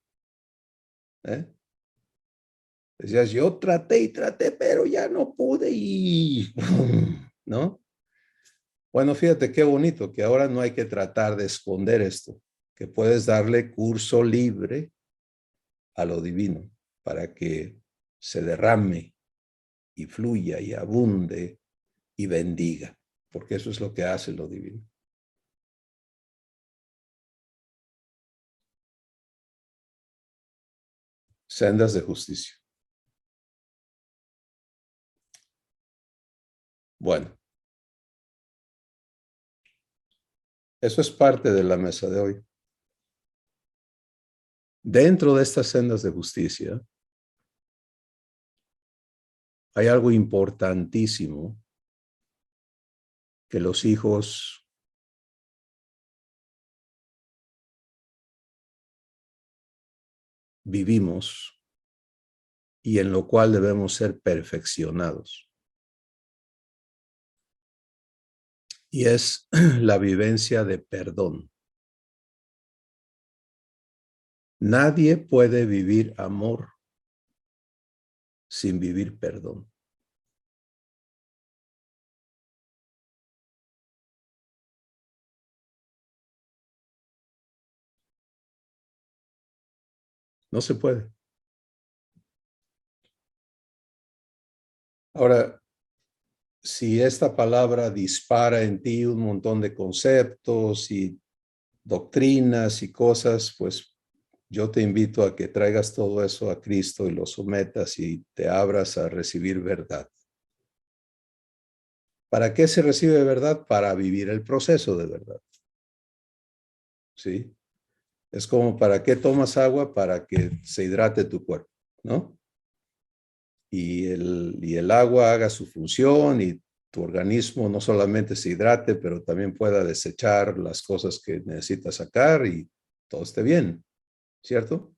Decías, yo traté y traté, pero ya no pude y... ¿no? Bueno, fíjate qué bonito que ahora no hay que tratar de esconder esto, que puedes darle curso libre a lo divino para que se derrame y fluya y abunde y bendiga, porque eso es lo que hace lo divino. Sendas de justicia. Bueno, eso es parte de la mesa de hoy. Dentro de estas sendas de justicia hay algo importantísimo que los hijos vivimos y en lo cual debemos ser perfeccionados. Y es la vivencia de perdón. Nadie puede vivir amor sin vivir perdón. No se puede. Ahora, si esta palabra dispara en ti un montón de conceptos y doctrinas y cosas, pues yo te invito a que traigas todo eso a Cristo y lo sometas y te abras a recibir verdad. ¿Para qué se recibe verdad? Para vivir el proceso de verdad. ¿Sí? Es como, ¿para qué tomas agua? Para que se hidrate tu cuerpo, ¿no? Y el agua haga su función y tu organismo no solamente se hidrate, pero también pueda desechar las cosas que necesita sacar y todo esté bien, ¿cierto?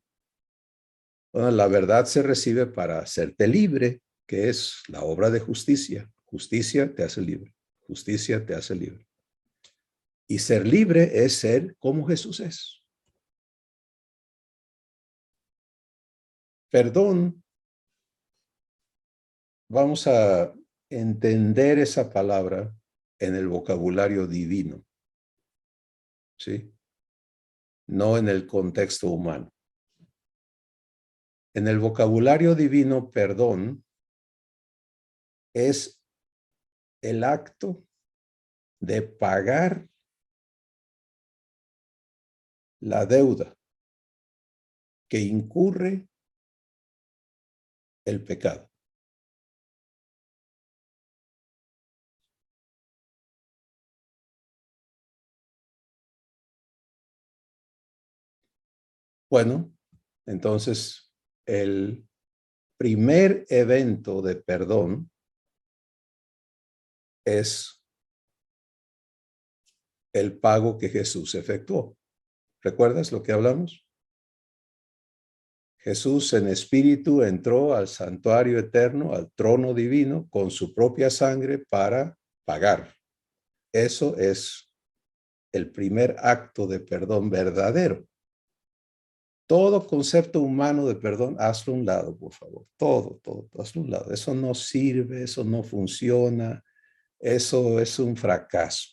Bueno, la verdad se recibe para hacerte libre, que es la obra de justicia. Justicia te hace libre. Justicia te hace libre. Y ser libre es ser como Jesús es. Perdón, vamos a entender esa palabra en el vocabulario divino, ¿sí? No en el contexto humano. En el vocabulario divino, perdón es el acto de pagar la deuda que incurre el pecado. Bueno, entonces el primer evento de perdón es el pago que Jesús efectuó. ¿Recuerdas lo que hablamos? Jesús en espíritu entró al santuario eterno, al trono divino, con su propia sangre para pagar. Eso es el primer acto de perdón verdadero. Todo concepto humano de perdón, hazlo a un lado, por favor. Todo, hazlo a un lado. Eso no sirve, eso no funciona, eso es un fracaso.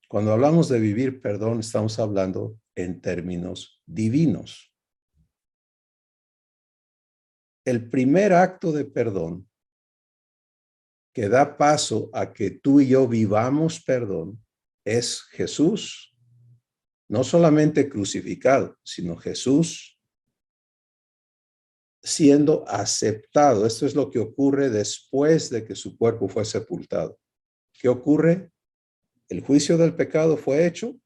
Cuando hablamos de vivir perdón, estamos hablando en términos divinos. El primer acto de perdón que da paso a que tú y yo vivamos perdón es Jesús, no solamente crucificado, sino Jesús siendo aceptado. Esto es lo que ocurre después de que su cuerpo fue sepultado. ¿Qué ocurre? El juicio del pecado fue hecho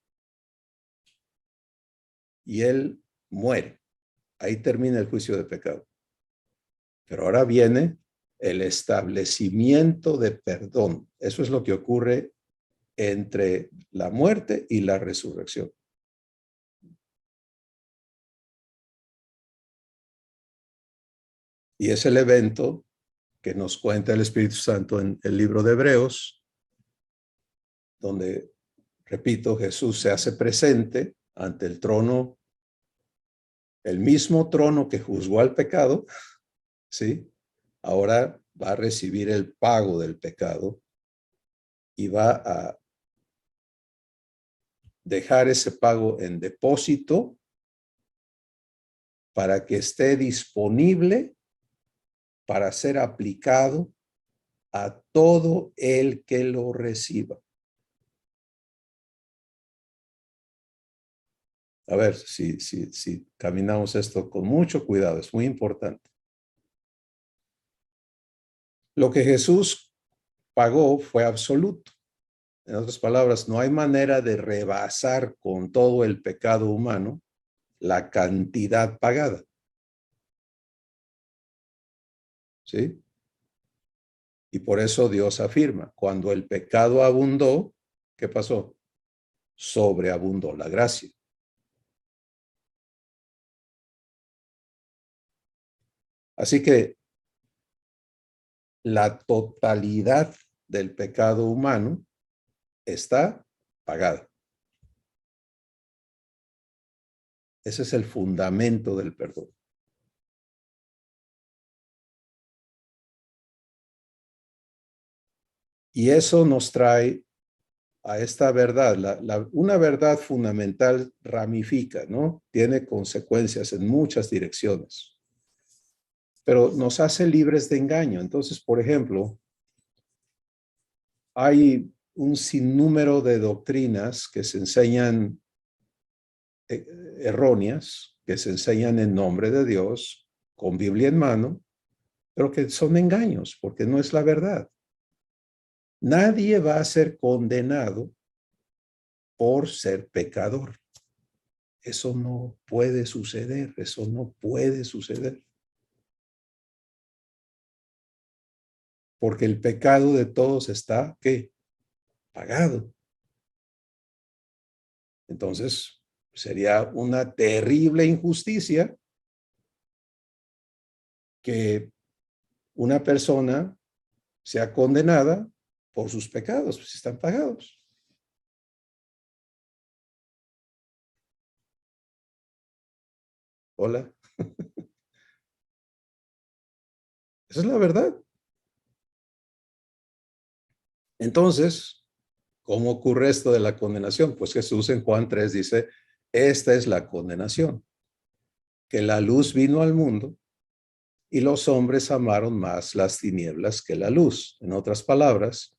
y él muere. Ahí termina el juicio de pecado. Pero ahora viene el establecimiento de perdón. Eso es lo que ocurre entre la muerte y la resurrección. Y es el evento que nos cuenta el Espíritu Santo en el libro de Hebreos, donde, repito, Jesús se hace presente ante el trono, el mismo trono que juzgó al pecado, ¿sí? Ahora va a recibir el pago del pecado y va a dejar ese pago en depósito para que esté disponible para ser aplicado a todo el que lo reciba. A ver si caminamos esto con mucho cuidado, es muy importante. Lo que Jesús pagó fue absoluto. En otras palabras, no hay manera de rebasar con todo el pecado humano la cantidad pagada. ¿Sí? Y por eso Dios afirma, cuando el pecado abundó, ¿qué pasó? Sobreabundó la gracia. Así que la totalidad del pecado humano está pagada. Ese es el fundamento del perdón. Y eso nos trae a esta verdad. Una verdad fundamental ramifica, ¿no? Tiene consecuencias en muchas direcciones, pero nos hace libres de engaño. Entonces, por ejemplo, hay un sinnúmero de doctrinas que se enseñan erróneas, que se enseñan en nombre de Dios, con Biblia en mano, pero que son engaños, porque no es la verdad. Nadie va a ser condenado por ser pecador. Eso no puede suceder, eso no puede suceder. Porque el pecado de todos está, ¿qué? Pagado. Entonces, sería una terrible injusticia que una persona sea condenada por sus pecados, pues están pagados. Hola. Esa es la verdad. Entonces, ¿cómo ocurre esto de la condenación? Pues Jesús en Juan 3 dice, esta es la condenación, que la luz vino al mundo y los hombres amaron más las tinieblas que la luz. En otras palabras,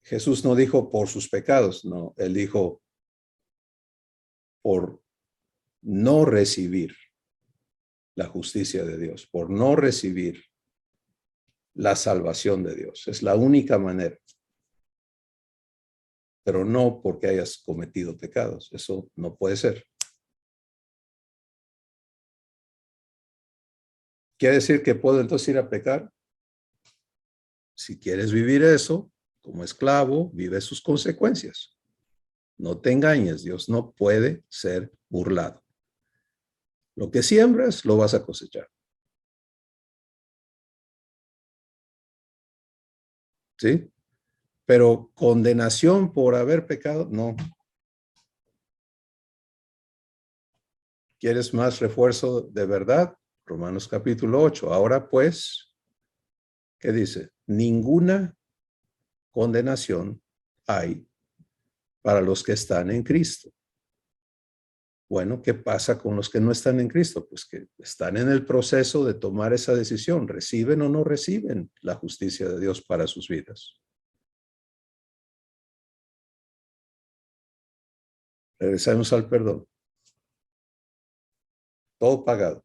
Jesús no dijo por sus pecados, no, él dijo por no recibir la justicia de Dios, por no recibir la salvación de Dios. Es la única manera. Pero no porque hayas cometido pecados. Eso no puede ser. ¿Quiere decir que puedo entonces ir a pecar? Si quieres vivir eso como esclavo, vive sus consecuencias. No te engañes, Dios no puede ser burlado. Lo que siembras, lo vas a cosechar. ¿Sí? Pero condenación por haber pecado, no. ¿Quieres más refuerzo de verdad? Romanos capítulo 8. Ahora pues, ¿qué dice? Ninguna condenación hay para los que están en Cristo. Bueno, ¿qué pasa con los que no están en Cristo? Pues que están en el proceso de tomar esa decisión. ¿Reciben o no reciben la justicia de Dios para sus vidas? Regresamos al perdón. Todo pagado.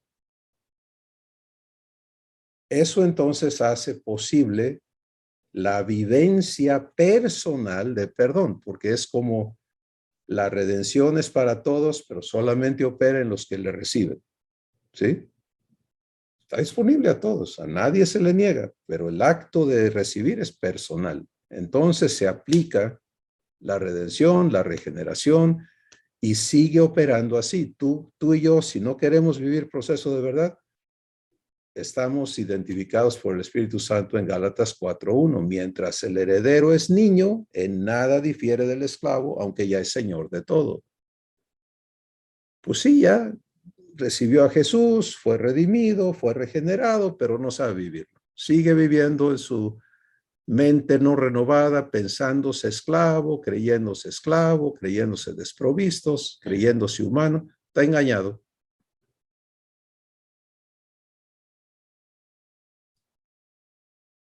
Eso entonces hace posible la vivencia personal de perdón, porque es como la redención es para todos, pero solamente opera en los que le reciben. ¿Sí? Está disponible a todos, a nadie se le niega, pero el acto de recibir es personal. Entonces se aplica la redención, la regeneración y sigue operando así. Tú y yo, si no queremos vivir proceso de verdad, estamos identificados por el Espíritu Santo en Gálatas 4:1. Mientras el heredero es niño, en nada difiere del esclavo, aunque ya es señor de todo. Pues sí, ya recibió a Jesús, fue redimido, fue regenerado, pero no sabe vivirlo. Sigue viviendo en su mente no renovada, pensándose esclavo, creyéndose desprovistos, creyéndose humano. Está engañado.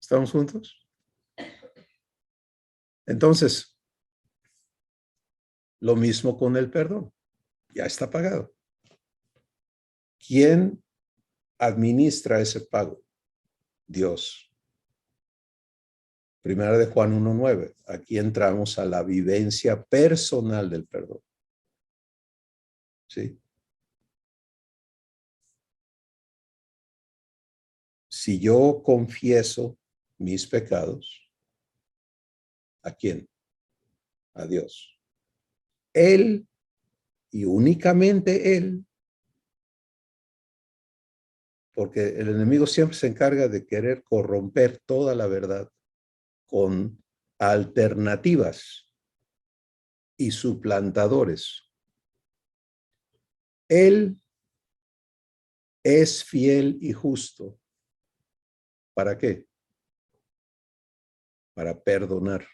¿Estamos juntos? Entonces, lo mismo con el perdón. Ya está pagado. ¿Quién administra ese pago? Dios. Primera de Juan 1:9. Aquí entramos a la vivencia personal del perdón. ¿Sí? Si yo confieso mis pecados. ¿A quién? A Dios. Él y únicamente Él, porque el enemigo siempre se encarga de querer corromper toda la verdad con alternativas y suplantadores. Él es fiel y justo. ¿Para qué? Para perdonar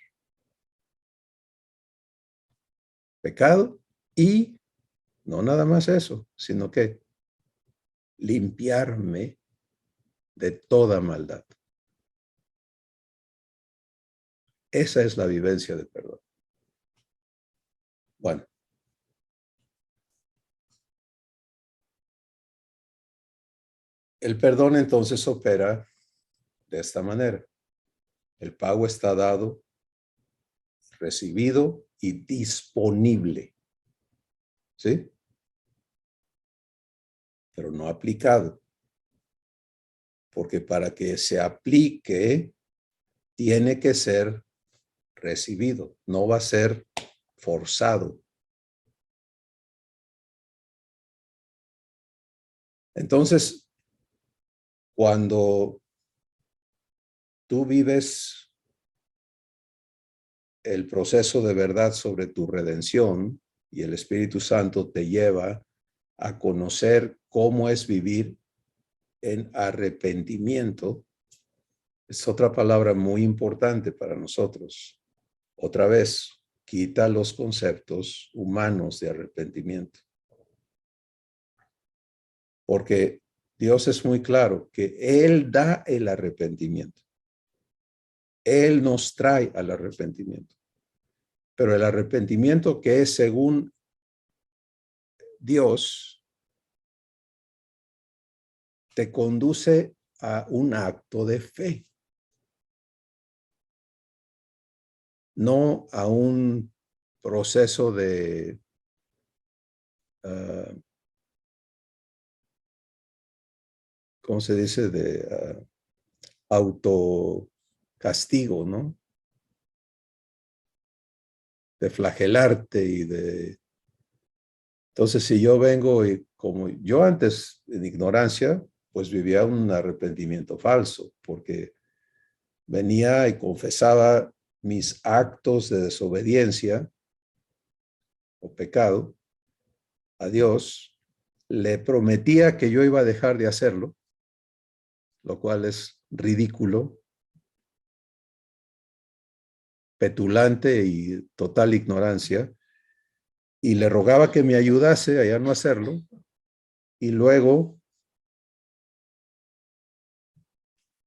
pecado y no nada más eso, sino que limpiarme de toda maldad. Esa es la vivencia de perdón. Bueno. El perdón entonces opera de esta manera. El pago está dado, recibido y disponible. ¿Sí? Pero no aplicado. Porque para que se aplique, tiene que ser recibido. No va a ser forzado. Entonces, cuando tú vives el proceso de verdad sobre tu redención y el Espíritu Santo te lleva a conocer cómo es vivir en arrepentimiento, es otra palabra muy importante para nosotros. Otra vez, quita los conceptos humanos de arrepentimiento. Porque Dios es muy claro que Él da el arrepentimiento. Él nos trae al arrepentimiento. Pero el arrepentimiento que es según Dios te conduce a un acto de fe, no a un proceso de ¿cómo se dice? De autocastigo, ¿no? De flagelarte y de... Entonces, si yo vengo y como yo antes, en ignorancia, pues vivía un arrepentimiento falso, porque venía y confesaba mis actos de desobediencia o pecado a Dios, le prometía que yo iba a dejar de hacerlo, lo cual es ridículo, petulante y total ignorancia, y le rogaba que me ayudase a ya no hacerlo, y luego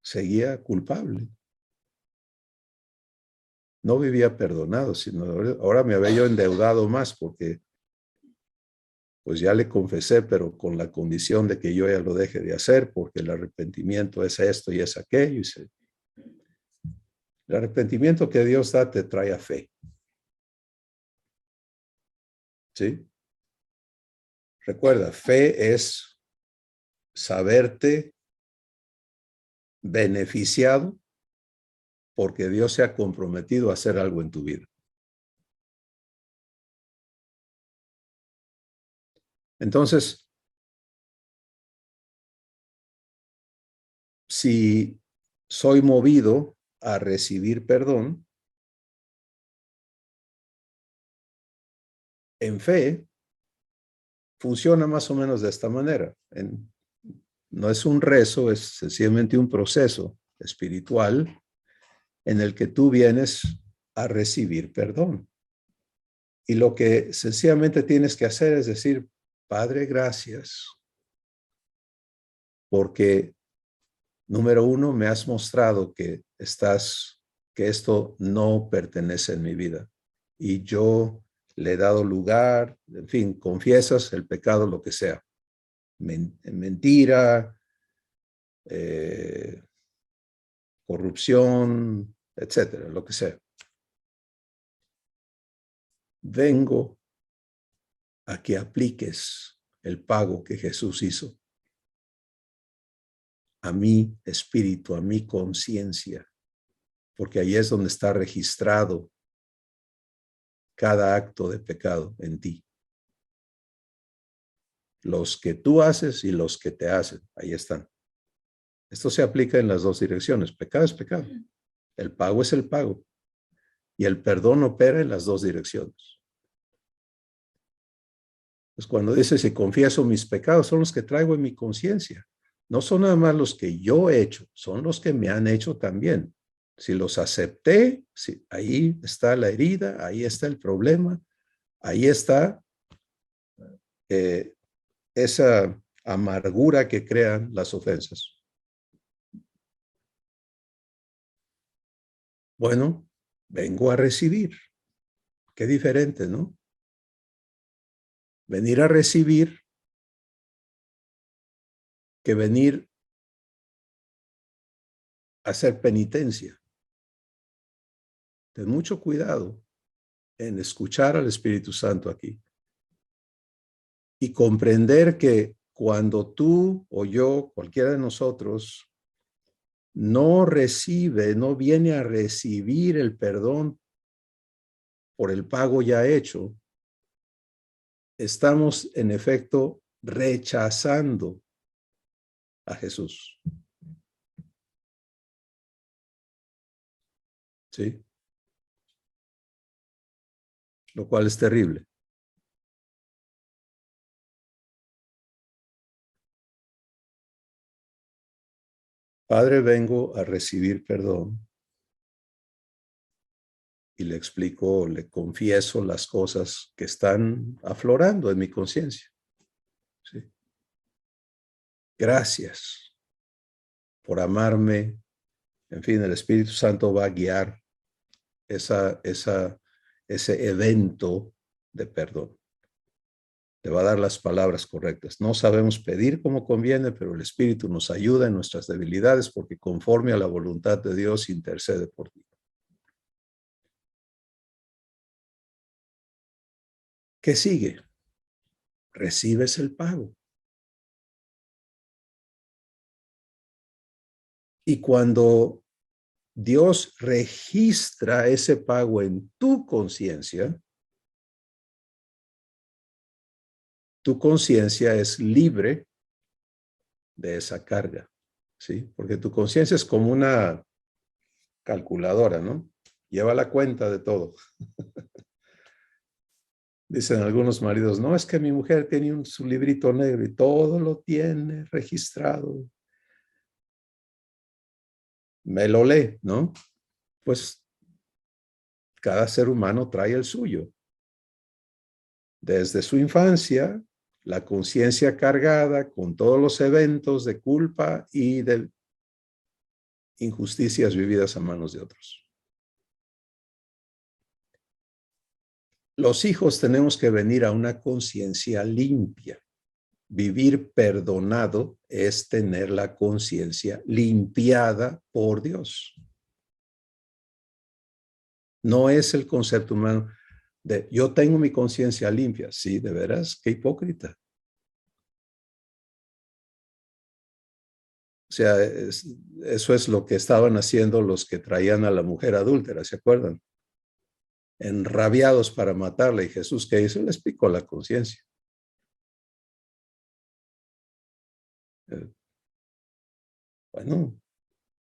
seguía culpable. No vivía perdonado, sino ahora me había yo endeudado más porque pues ya le confesé, pero con la condición de que yo ya lo deje de hacer, porque el arrepentimiento es esto y es aquello. El arrepentimiento que Dios da te trae a fe. ¿Sí? Recuerda, fe es saberte beneficiado porque Dios se ha comprometido a hacer algo en tu vida. Entonces, si soy movido a recibir perdón, en fe, funciona más o menos de esta manera. No es un rezo, es sencillamente un proceso espiritual en el que tú vienes a recibir perdón. Y lo que sencillamente tienes que hacer es decir, Padre, gracias, porque número uno, me has mostrado que esto no pertenece en mi vida. Y yo le he dado lugar, en fin, confiesas el pecado, lo que sea. Mentira, corrupción, etcétera, lo que sea. Vengo a que apliques el pago que Jesús hizo a mi espíritu, a mi conciencia. porque ahí es donde está registrado cada acto de pecado en ti. Los que tú haces y los que te hacen, ahí están. Esto se aplica en las dos direcciones. Pecado es pecado. El pago es el pago. Y el perdón opera en las dos direcciones. Pues cuando dice, si confieso mis pecados, son los que traigo en mi conciencia. No son nada más los que yo he hecho, son los que me han hecho también. Si los acepté, sí, ahí está la herida, ahí está el problema, ahí está esa amargura que crean las ofensas. Bueno, vengo a recibir. Qué diferente, ¿no? Venir a recibir que venir a hacer penitencia. Ten mucho cuidado en escuchar al Espíritu Santo aquí y comprender que cuando tú o yo, cualquiera de nosotros, no recibe, no viene a recibir el perdón por el pago ya hecho, estamos en efecto rechazando a Jesús. ¿Sí? Lo cual es terrible. Padre, vengo a recibir perdón y le explico, le confieso las cosas que están aflorando en mi conciencia. ¿Sí? Gracias por amarme. En fin, el Espíritu Santo va a guiar ese evento de perdón. Te va a dar las palabras correctas. No sabemos pedir como conviene, pero el Espíritu nos ayuda en nuestras debilidades porque conforme a la voluntad de Dios intercede por ti. ¿Qué sigue? Recibes el pago. Y cuando Dios registra ese pago en tu conciencia, tu conciencia es libre de esa carga, ¿sí? Porque tu conciencia es como una calculadora, ¿no? Lleva la cuenta de todo. Dicen algunos maridos, no, es que mi mujer tiene su librito negro y todo lo tiene registrado. Me lo lee, ¿no? Pues cada ser humano trae el suyo. Desde su infancia, la conciencia cargada con todos los eventos de culpa y de injusticias vividas a manos de otros. Los hijos tenemos que venir a una conciencia limpia. Vivir perdonado es tener la conciencia limpiada por Dios. No es el concepto humano de yo tengo mi conciencia limpia. Sí, de veras, qué hipócrita. O sea, eso es lo que estaban haciendo los que traían a la mujer adúltera, ¿se acuerdan? Enrabiados para matarla. Y Jesús, ¿qué hizo? Les picó la conciencia. Bueno,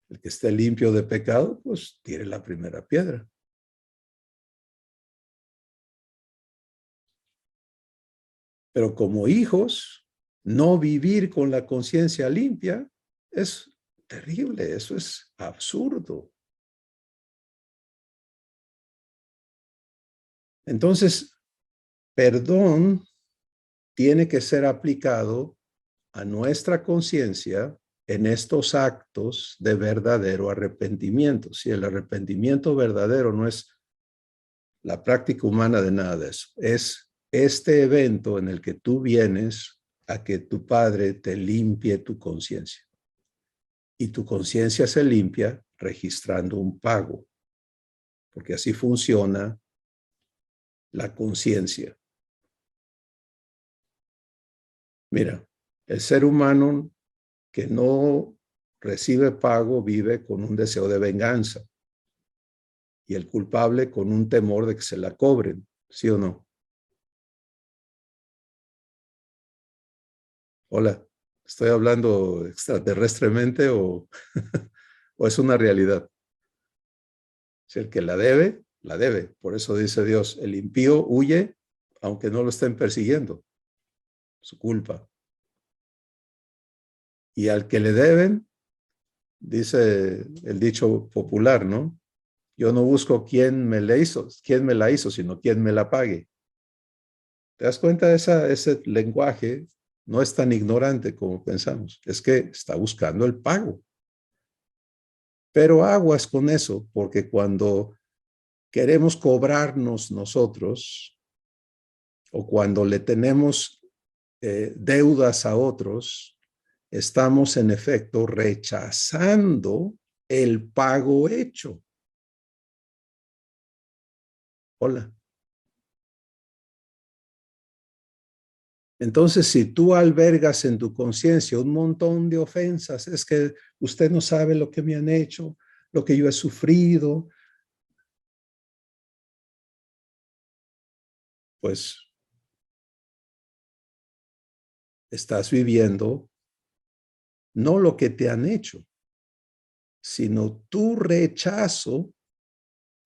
el que esté limpio de pecado, pues tire la primera piedra. Pero como hijos, no vivir con la conciencia limpia es terrible, eso es absurdo. Entonces, perdón tiene que ser aplicado a nuestra conciencia en estos actos de verdadero arrepentimiento. Si el arrepentimiento verdadero no es la práctica humana de nada de eso, es este evento en el que tú vienes a que tu Padre te limpie tu conciencia. Y tu conciencia se limpia registrando un pago, porque así funciona la conciencia. Mira, el ser humano que no recibe pago vive con un deseo de venganza. y el culpable con un temor de que se la cobren, ¿sí o no? Hola, ¿estoy hablando extraterrestremente o, o es una realidad? Si el que la debe, la debe. Por eso dice Dios, el impío huye aunque no lo estén persiguiendo, su culpa. Y al que le deben, dice el dicho popular, ¿no? Yo no busco quién me la hizo, sino quién me la pague. ¿Te das cuenta de ese lenguaje? No es tan ignorante como pensamos. Es que está buscando el pago. Pero aguas con eso, porque cuando queremos cobrarnos nosotros o cuando le tenemos deudas a otros, estamos en efecto rechazando el pago hecho. Hola. Entonces, si tú albergas en tu conciencia un montón de ofensas, es que usted no sabe lo que me han hecho, lo que yo he sufrido, pues estás viviendo no lo que te han hecho, sino tu rechazo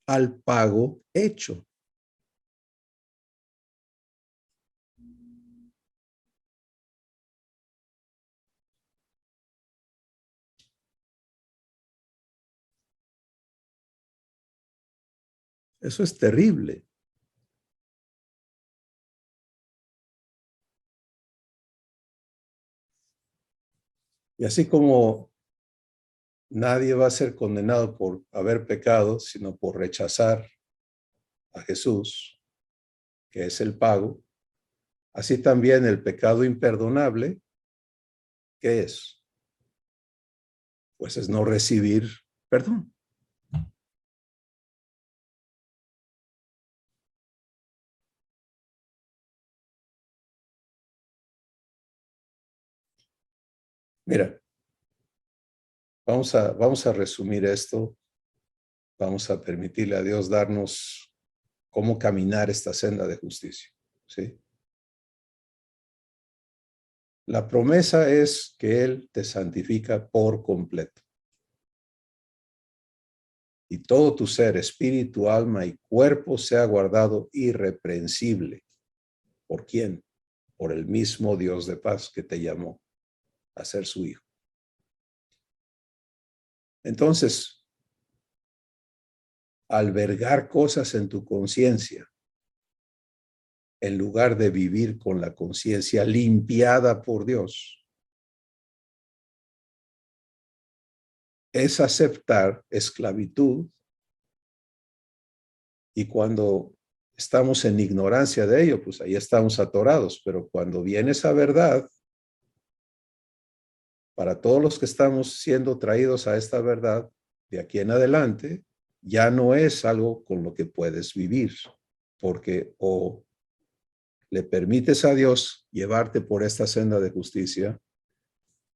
al pago hecho. Eso es terrible. Y así como nadie va a ser condenado por haber pecado, sino por rechazar a Jesús, que es el pago, así también el pecado imperdonable, ¿qué es? Pues es no recibir perdón. Mira, vamos a resumir esto, vamos a permitirle a Dios darnos cómo caminar esta senda de justicia, ¿sí? La promesa es que Él te santifica por completo. Y todo tu ser, espíritu, alma y cuerpo sea guardado irreprensible. ¿Por quién? Por el mismo Dios de paz que te llamó a ser su hijo. Entonces, albergar cosas en tu conciencia, en lugar de vivir con la conciencia limpiada por Dios, es aceptar esclavitud, y cuando estamos en ignorancia de ello, pues ahí estamos atorados, pero cuando viene esa verdad, para todos los que estamos siendo traídos a esta verdad, de aquí en adelante, ya no es algo con lo que puedes vivir, porque o le permites a Dios llevarte por esta senda de justicia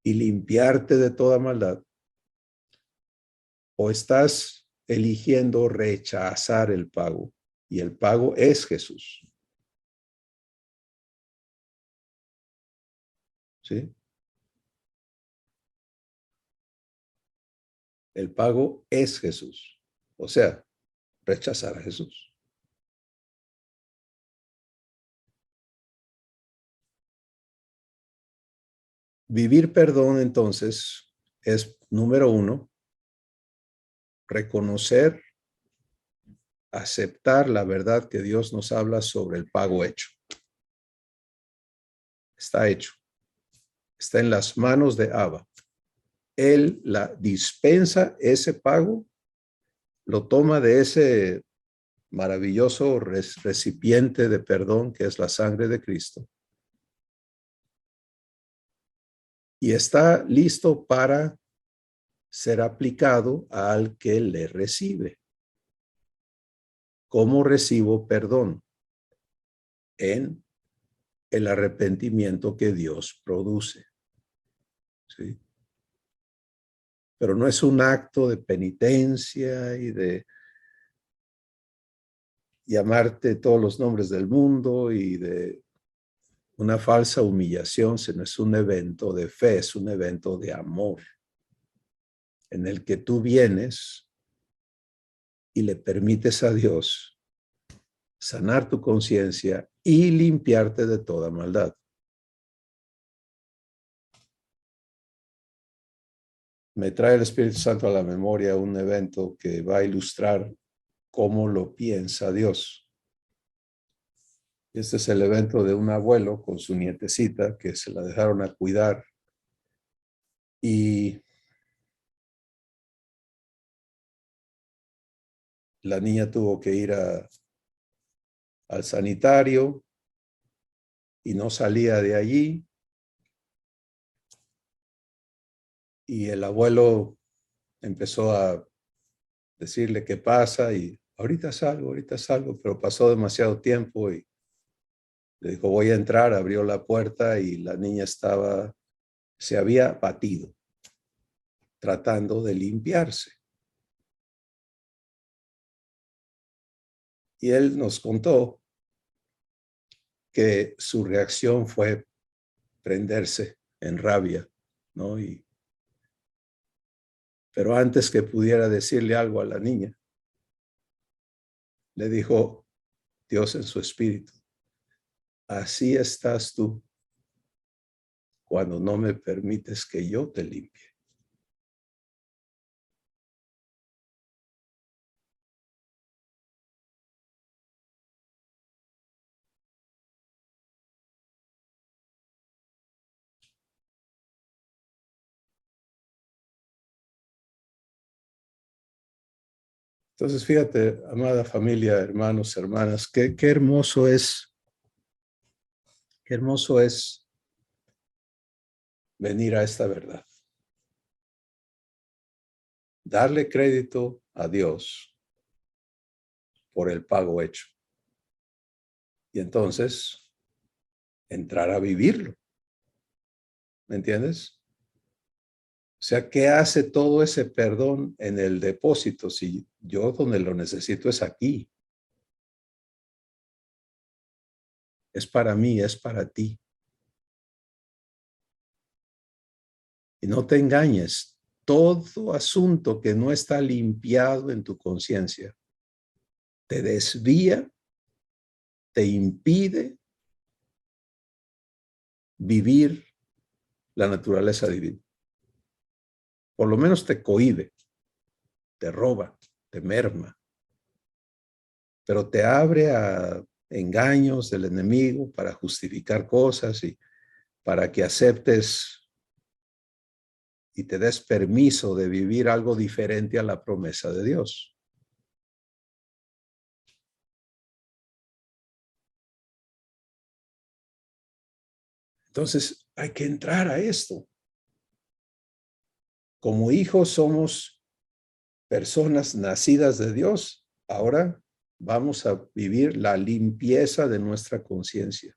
y limpiarte de toda maldad, o estás eligiendo rechazar el pago, y el pago es Jesús. ¿Sí? El pago es Jesús. O sea, rechazar a Jesús. Vivir perdón, entonces, es número uno, reconocer, aceptar la verdad que Dios nos habla sobre el pago hecho. Está hecho. Está en las manos de Abba. Él la dispensa ese pago, lo toma de ese maravilloso recipiente de perdón que es la sangre de Cristo, y está listo para ser aplicado al que le recibe. ¿Cómo recibo perdón? En el arrepentimiento que Dios produce. ¿Sí? Pero no es un acto de penitencia y de llamarte todos los nombres del mundo y de una falsa humillación, sino es un evento de fe, es un evento de amor, en el que tú vienes y le permites a Dios sanar tu conciencia y limpiarte de toda maldad. Me trae el Espíritu Santo a la memoria un evento que va a ilustrar cómo lo piensa Dios. Este es el evento de un abuelo con su nietecita que se la dejaron a cuidar y la niña tuvo que ir al sanitario y no salía de allí. Y el abuelo empezó a decirle qué pasa y ahorita salgo, pero pasó demasiado tiempo y le dijo, voy a entrar, abrió la puerta y la niña se había batido, tratando de limpiarse. Y él nos contó que su reacción fue prenderse en rabia, ¿no? Pero antes que pudiera decirle algo a la niña, le dijo Dios en su espíritu, así estás tú cuando no me permites que yo te limpie. Entonces, fíjate, amada familia, hermanos, hermanas, qué hermoso es venir a esta verdad. Darle crédito a Dios por el pago hecho. Y entonces, entrar a vivirlo. ¿Me entiendes? O sea, ¿qué hace todo ese perdón en el depósito si yo donde lo necesito es aquí? Es para mí, es para ti. Y no te engañes, todo asunto que no está limpiado en tu conciencia te desvía, te impide vivir la naturaleza divina. Por lo menos te cohíbe, te roba, te merma, pero te abre a engaños del enemigo para justificar cosas y para que aceptes y te des permiso de vivir algo diferente a la promesa de Dios. Entonces, hay que entrar a esto. Como hijos somos personas nacidas de Dios. Ahora vamos a vivir la limpieza de nuestra conciencia.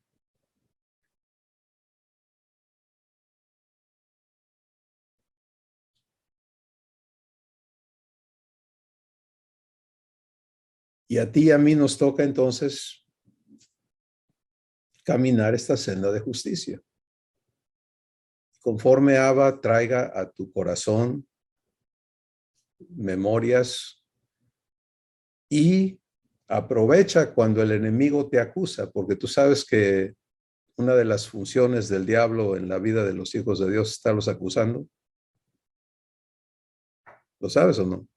Y a ti y a mí nos toca entonces caminar esta senda de justicia. Conforme Abba traiga a tu corazón memorias y aprovecha cuando el enemigo te acusa, porque tú sabes que una de las funciones del diablo en la vida de los hijos de Dios es estarlos acusando. ¿Lo sabes o no?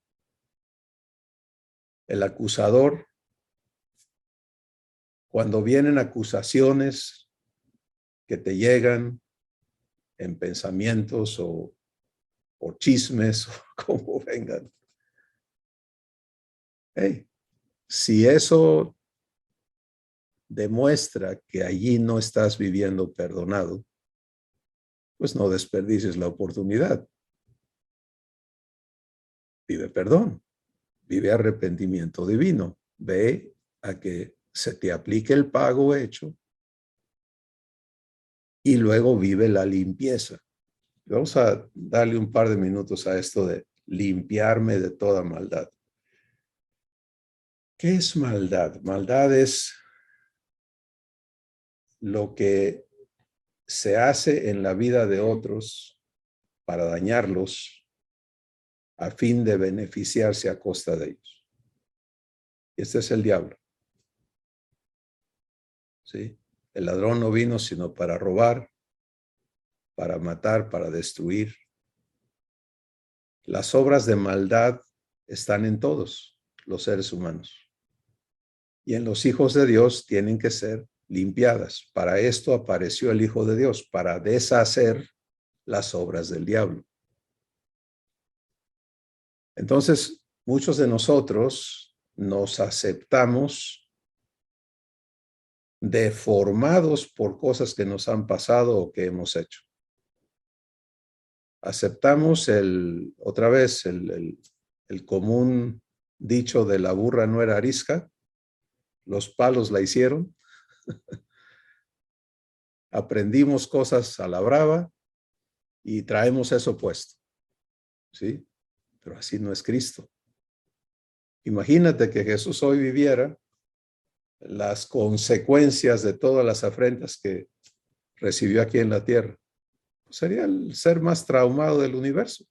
El acusador, cuando vienen acusaciones que te llegan en pensamientos o chismes o como vengan. Hey, si eso demuestra que allí no estás viviendo perdonado, pues no desperdicies la oportunidad. Vive perdón, vive arrepentimiento divino. Ve a que se te aplique el pago hecho y luego vive la limpieza. Vamos a darle un par de minutos a esto de limpiarme de toda maldad. ¿Qué es maldad? Maldad es lo que se hace en la vida de otros para dañarlos a fin de beneficiarse a costa de ellos. Este es el diablo. ¿Sí? El ladrón no vino sino para robar, para matar, para destruir. Las obras de maldad están en todos los seres humanos. Y en los hijos de Dios tienen que ser limpiadas. Para esto apareció el Hijo de Dios, para deshacer las obras del diablo. Entonces, muchos de nosotros nos aceptamos deformados por cosas que nos han pasado o que hemos hecho. Aceptamos otra vez el común dicho de la burra no era arisca, los palos la hicieron, aprendimos cosas a la brava y traemos eso puesto, ¿sí? Pero así no es Cristo. Imagínate que Jesús hoy viviera las consecuencias de todas las afrentas que recibió aquí en la tierra. Sería el ser más traumado del universo.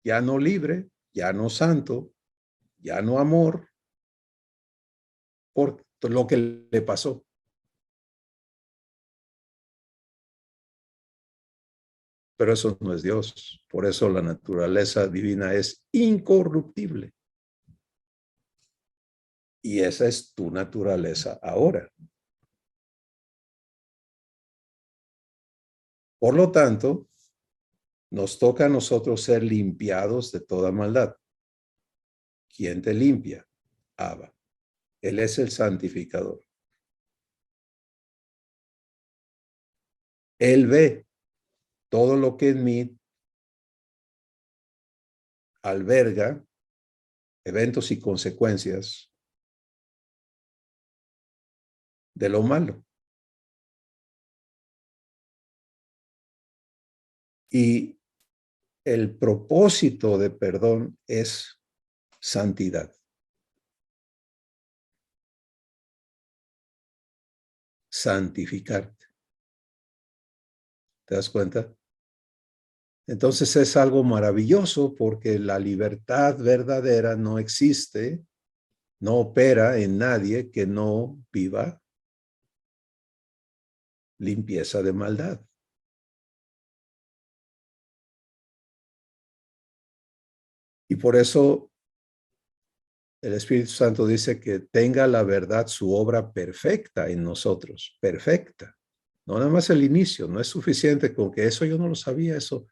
Ya no libre, ya no santo, ya no amor, por lo que le pasó. Pero eso no es Dios. Por eso la naturaleza divina es incorruptible. Y esa es tu naturaleza ahora. Por lo tanto, nos toca a nosotros ser limpiados de toda maldad. ¿Quién te limpia? Abba. Él es el santificador. Él ve todo lo que en mí alberga eventos y consecuencias de lo malo. Y el propósito de perdón es santidad. Santificarte. ¿Te das cuenta? Entonces es algo maravilloso porque la libertad verdadera no existe, no opera en nadie que no viva limpieza de maldad. Y por eso el Espíritu Santo dice que tenga la verdad su obra perfecta en nosotros, perfecta. No nada más el inicio, no es suficiente con que eso yo no lo sabía, eso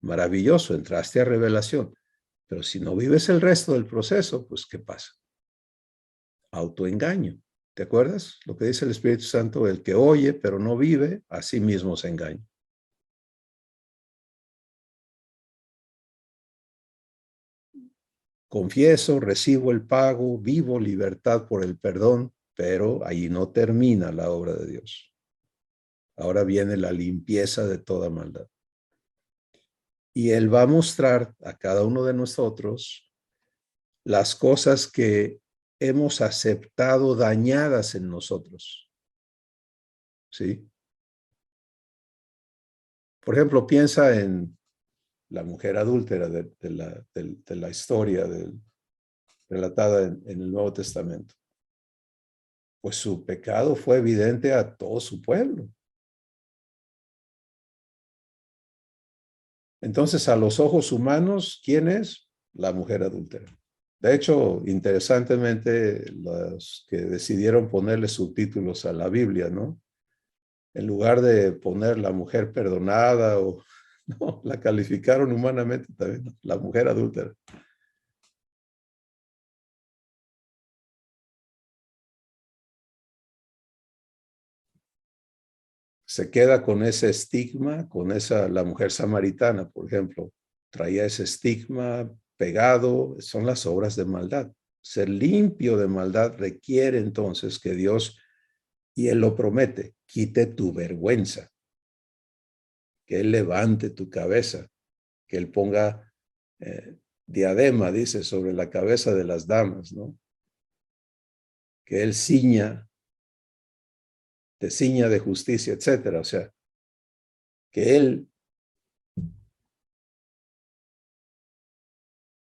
maravilloso, entraste a revelación. Pero si no vives el resto del proceso, pues ¿qué pasa? Autoengaño. ¿Te acuerdas lo que dice el Espíritu Santo? El que oye pero no vive, a sí mismo se engaña. Confieso, recibo el pago, vivo libertad por el perdón, pero ahí no termina la obra de Dios. Ahora viene la limpieza de toda maldad. Y Él va a mostrar a cada uno de nosotros las cosas que hemos aceptado dañadas en nosotros. ¿Sí? Por ejemplo, piensa en la mujer adúltera de la historia relatada en el Nuevo Testamento. Pues su pecado fue evidente a todo su pueblo. Entonces, a los ojos humanos, ¿quién es? La mujer adúltera. De hecho, interesantemente, los que decidieron ponerle subtítulos a la Biblia, ¿no? En lugar de poner la mujer perdonada o no, la calificaron humanamente también, ¿no? La mujer adúltera. Se queda con ese estigma, con la mujer samaritana, por ejemplo, traía ese estigma pegado, son las obras de maldad. Ser limpio de maldad requiere entonces que Dios, y Él lo promete, quite tu vergüenza, que Él levante tu cabeza, que Él ponga diadema, dice, sobre la cabeza de las damas, ¿no? Que Él te ciña de justicia, etcétera. O sea, que Él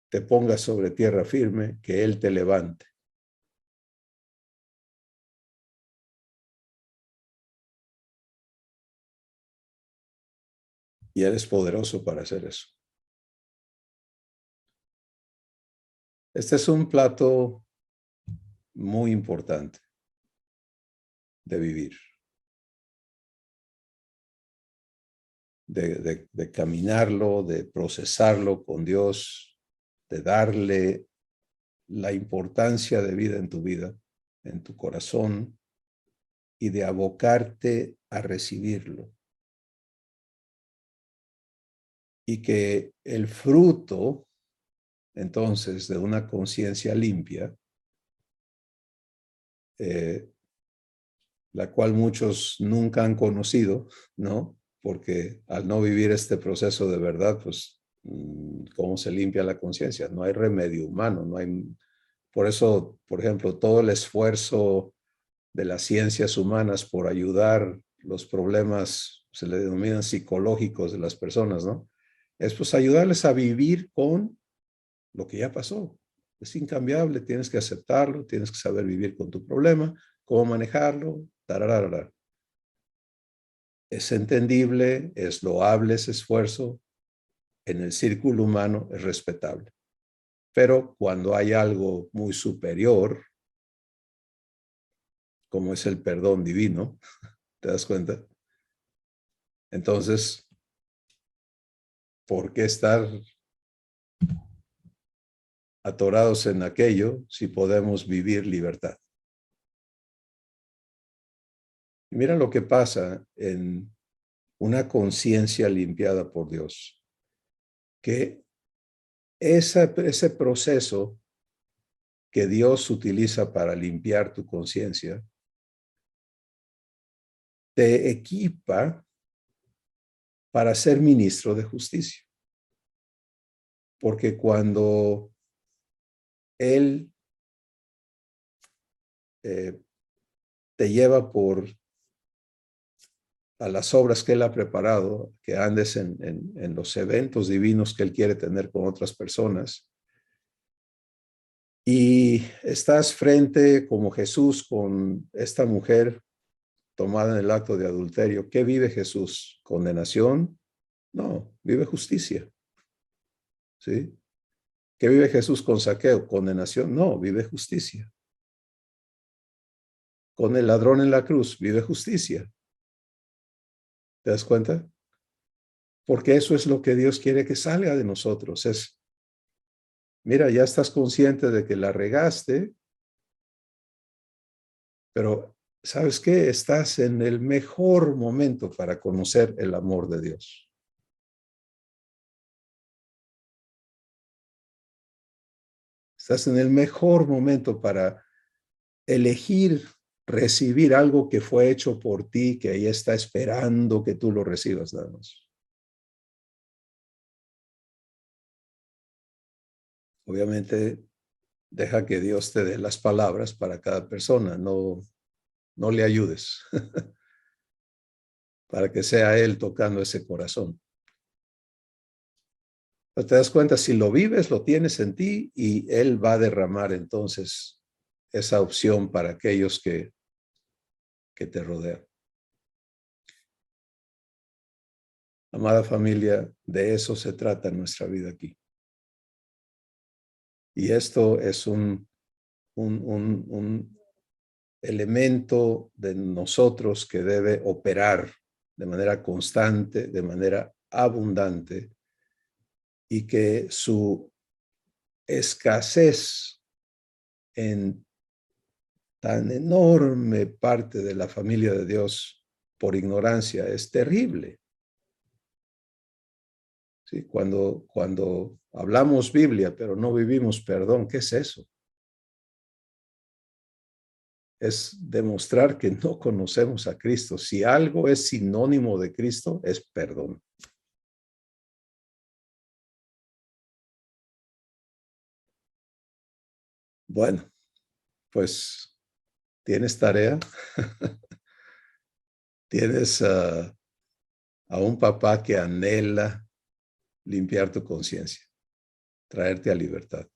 te ponga sobre tierra firme, que Él te levante. Y Él es poderoso para hacer eso. Este es un plato muy importante de vivir, de caminarlo, de procesarlo con Dios, de darle la importancia de vida en tu vida, en tu corazón, y de abocarte a recibirlo. Y que el fruto, entonces, de una conciencia limpia, la cual muchos nunca han conocido, ¿no? Porque al no vivir este proceso de verdad, pues, ¿cómo se limpia la conciencia? No hay remedio humano, no hay... Por eso, por ejemplo, todo el esfuerzo de las ciencias humanas por ayudar los problemas, se le denominan psicológicos de las personas, ¿no? Es pues ayudarles a vivir con lo que ya pasó. Es incambiable, tienes que aceptarlo, tienes que saber vivir con tu problema, cómo manejarlo, tararara. Es entendible, es loable ese esfuerzo, en el círculo humano es respetable. Pero cuando hay algo muy superior, como es el perdón divino, ¿te das cuenta? Entonces, ¿por qué estar atorados en aquello si podemos vivir libertad? Y mira lo que pasa en una conciencia limpiada por Dios, que ese proceso que Dios utiliza para limpiar tu conciencia te equipa para ser ministro de justicia. Porque cuando Él te lleva a las obras que Él ha preparado, que andes en los eventos divinos que Él quiere tener con otras personas, y estás frente como Jesús con esta mujer tomada en el acto de adulterio. ¿Qué vive Jesús? ¿Condenación? No, vive justicia. ¿Sí? ¿Qué vive Jesús con Zaqueo? ¿Condenación? No, vive justicia. Con el ladrón en la cruz, vive justicia. ¿Te das cuenta? Porque eso es lo que Dios quiere que salga de nosotros. Es, mira, ya estás consciente de que la regaste, pero ¿sabes qué? Estás en el mejor momento para conocer el amor de Dios. Estás en el mejor momento para elegir recibir algo que fue hecho por ti, que ahí está esperando que tú lo recibas, nada más. Obviamente, deja que Dios te dé las palabras para cada persona, no le ayudes para que sea Él tocando ese corazón. Pero te das cuenta, si lo vives, lo tienes en ti y Él va a derramar entonces esa opción para aquellos que te rodean. Amada familia, de eso se trata en nuestra vida aquí. Y esto es un elemento de nosotros que debe operar de manera constante, de manera abundante, y que su escasez en tan enorme parte de la familia de Dios por ignorancia es terrible. ¿Sí? Cuando hablamos Biblia, pero no vivimos perdón, ¿qué es eso? Es demostrar que no conocemos a Cristo. Si algo es sinónimo de Cristo, es perdón. Bueno, pues tienes tarea. Tienes a un papá que anhela limpiar tu conciencia, traerte a libertad,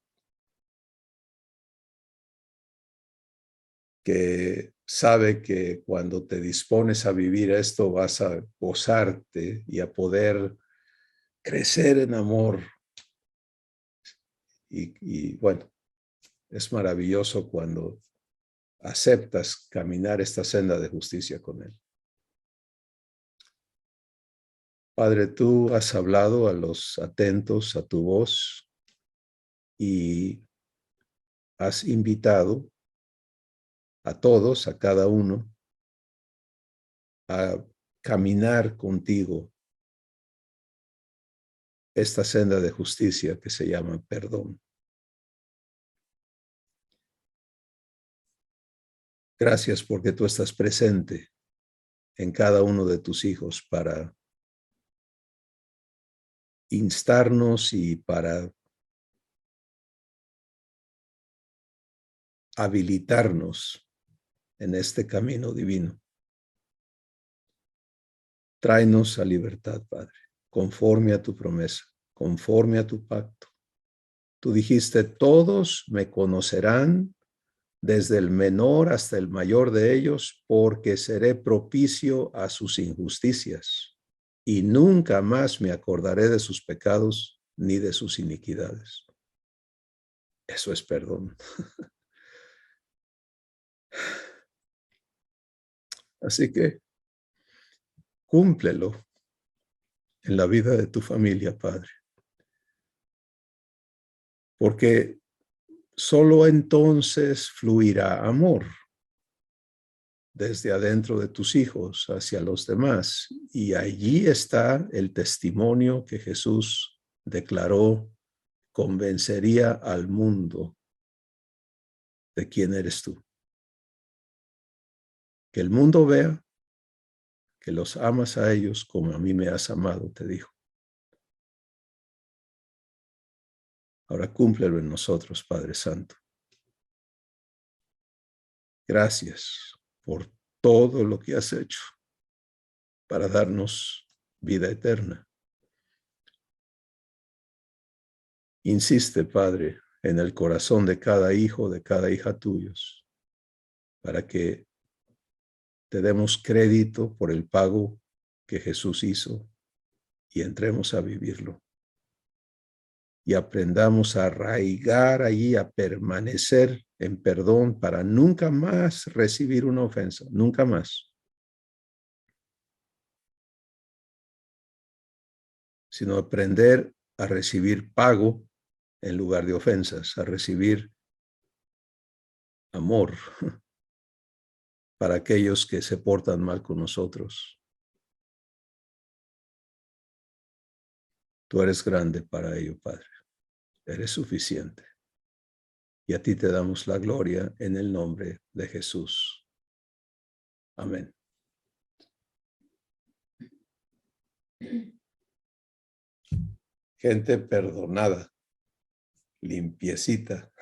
que sabe que cuando te dispones a vivir esto vas a gozarte y a poder crecer en amor. Y bueno, es maravilloso cuando aceptas caminar esta senda de justicia con Él. Padre, tú has hablado a los atentos a tu voz y has invitado a todos, a cada uno, a caminar contigo esta senda de justicia que se llama perdón. Gracias porque tú estás presente en cada uno de tus hijos para instarnos y para habilitarnos en este camino divino. Tráenos a libertad, Padre, conforme a tu promesa, conforme a tu pacto. Tú dijiste, todos me conocerán, desde el menor hasta el mayor de ellos, porque seré propicio a sus injusticias, y nunca más me acordaré de sus pecados ni de sus iniquidades. Eso es perdón. Así que cúmplelo en la vida de tu familia, Padre, porque solo entonces fluirá amor desde adentro de tus hijos hacia los demás. Y allí está el testimonio que Jesús declaró convencería al mundo de quién eres tú. Que el mundo vea que los amas a ellos como a mí me has amado, te dijo. Ahora cúmplelo en nosotros, Padre Santo. Gracias por todo lo que has hecho para darnos vida eterna. Insiste, Padre, en el corazón de cada hijo, de cada hija tuyos, para que te demos crédito por el pago que Jesús hizo y entremos a vivirlo. Y aprendamos a arraigar allí, a permanecer en perdón para nunca más recibir una ofensa, nunca más. Sino aprender a recibir pago en lugar de ofensas, a recibir amor para aquellos que se portan mal con nosotros. Tú eres grande para ello, Padre. Eres suficiente. Y a ti te damos la gloria en el nombre de Jesús. Amén. Gente perdonada, limpiecita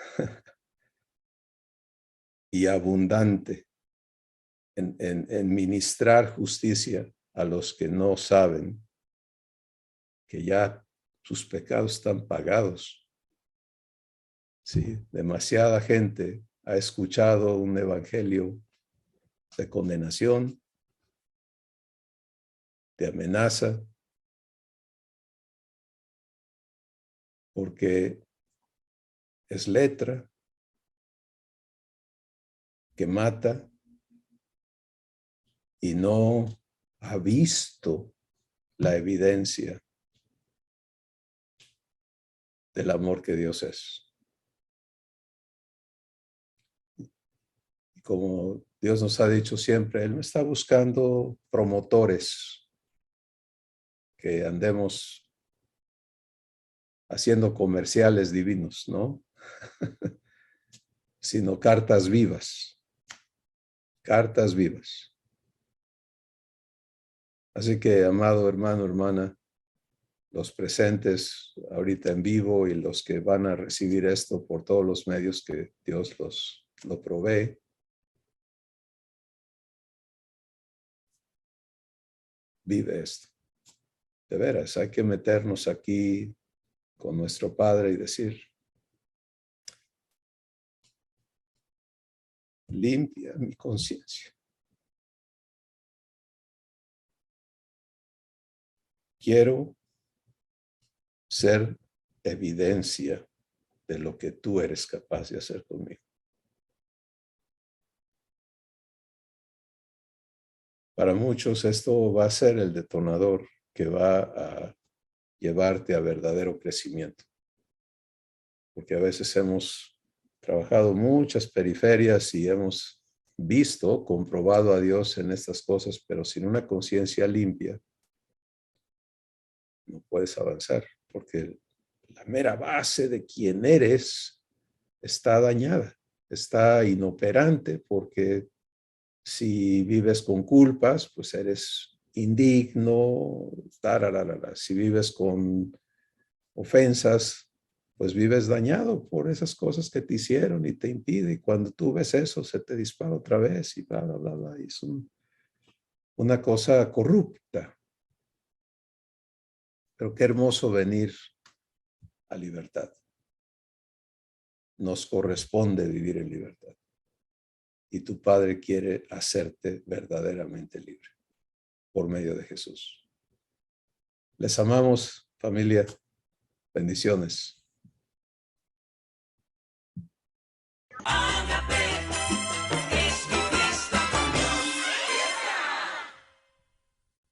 y abundante en ministrar justicia a los que no saben que ya sus pecados están pagados. Sí, demasiada gente ha escuchado un evangelio de condenación, de amenaza, porque es letra que mata y no ha visto la evidencia del amor que Dios es. Y como Dios nos ha dicho siempre, Él no está buscando promotores que andemos haciendo comerciales divinos, ¿no? Sino cartas vivas. Cartas vivas. Así que, amado hermano, hermana, los presentes ahorita en vivo y los que van a recibir esto por todos los medios que Dios lo provee. Vive esto. De veras, hay que meternos aquí con nuestro Padre y decir, limpia mi conciencia. Quiero ser evidencia de lo que tú eres capaz de hacer conmigo. Para muchos esto va a ser el detonador que va a llevarte a verdadero crecimiento. Porque a veces hemos trabajado muchas periferias y hemos visto, comprobado a Dios en estas cosas, pero sin una conciencia limpia, no puedes avanzar, porque la mera base de quién eres está dañada, está inoperante, porque si vives con culpas, pues eres indigno, tararara. Si vives con ofensas, pues vives dañado por esas cosas que te hicieron y te impide. Y cuando tú ves eso, se te dispara otra vez y bla, bla, bla, bla. Y es una cosa corrupta. Pero qué hermoso venir a libertad. Nos corresponde vivir en libertad. Y tu Padre quiere hacerte verdaderamente libre por medio de Jesús. Les amamos, familia. Bendiciones.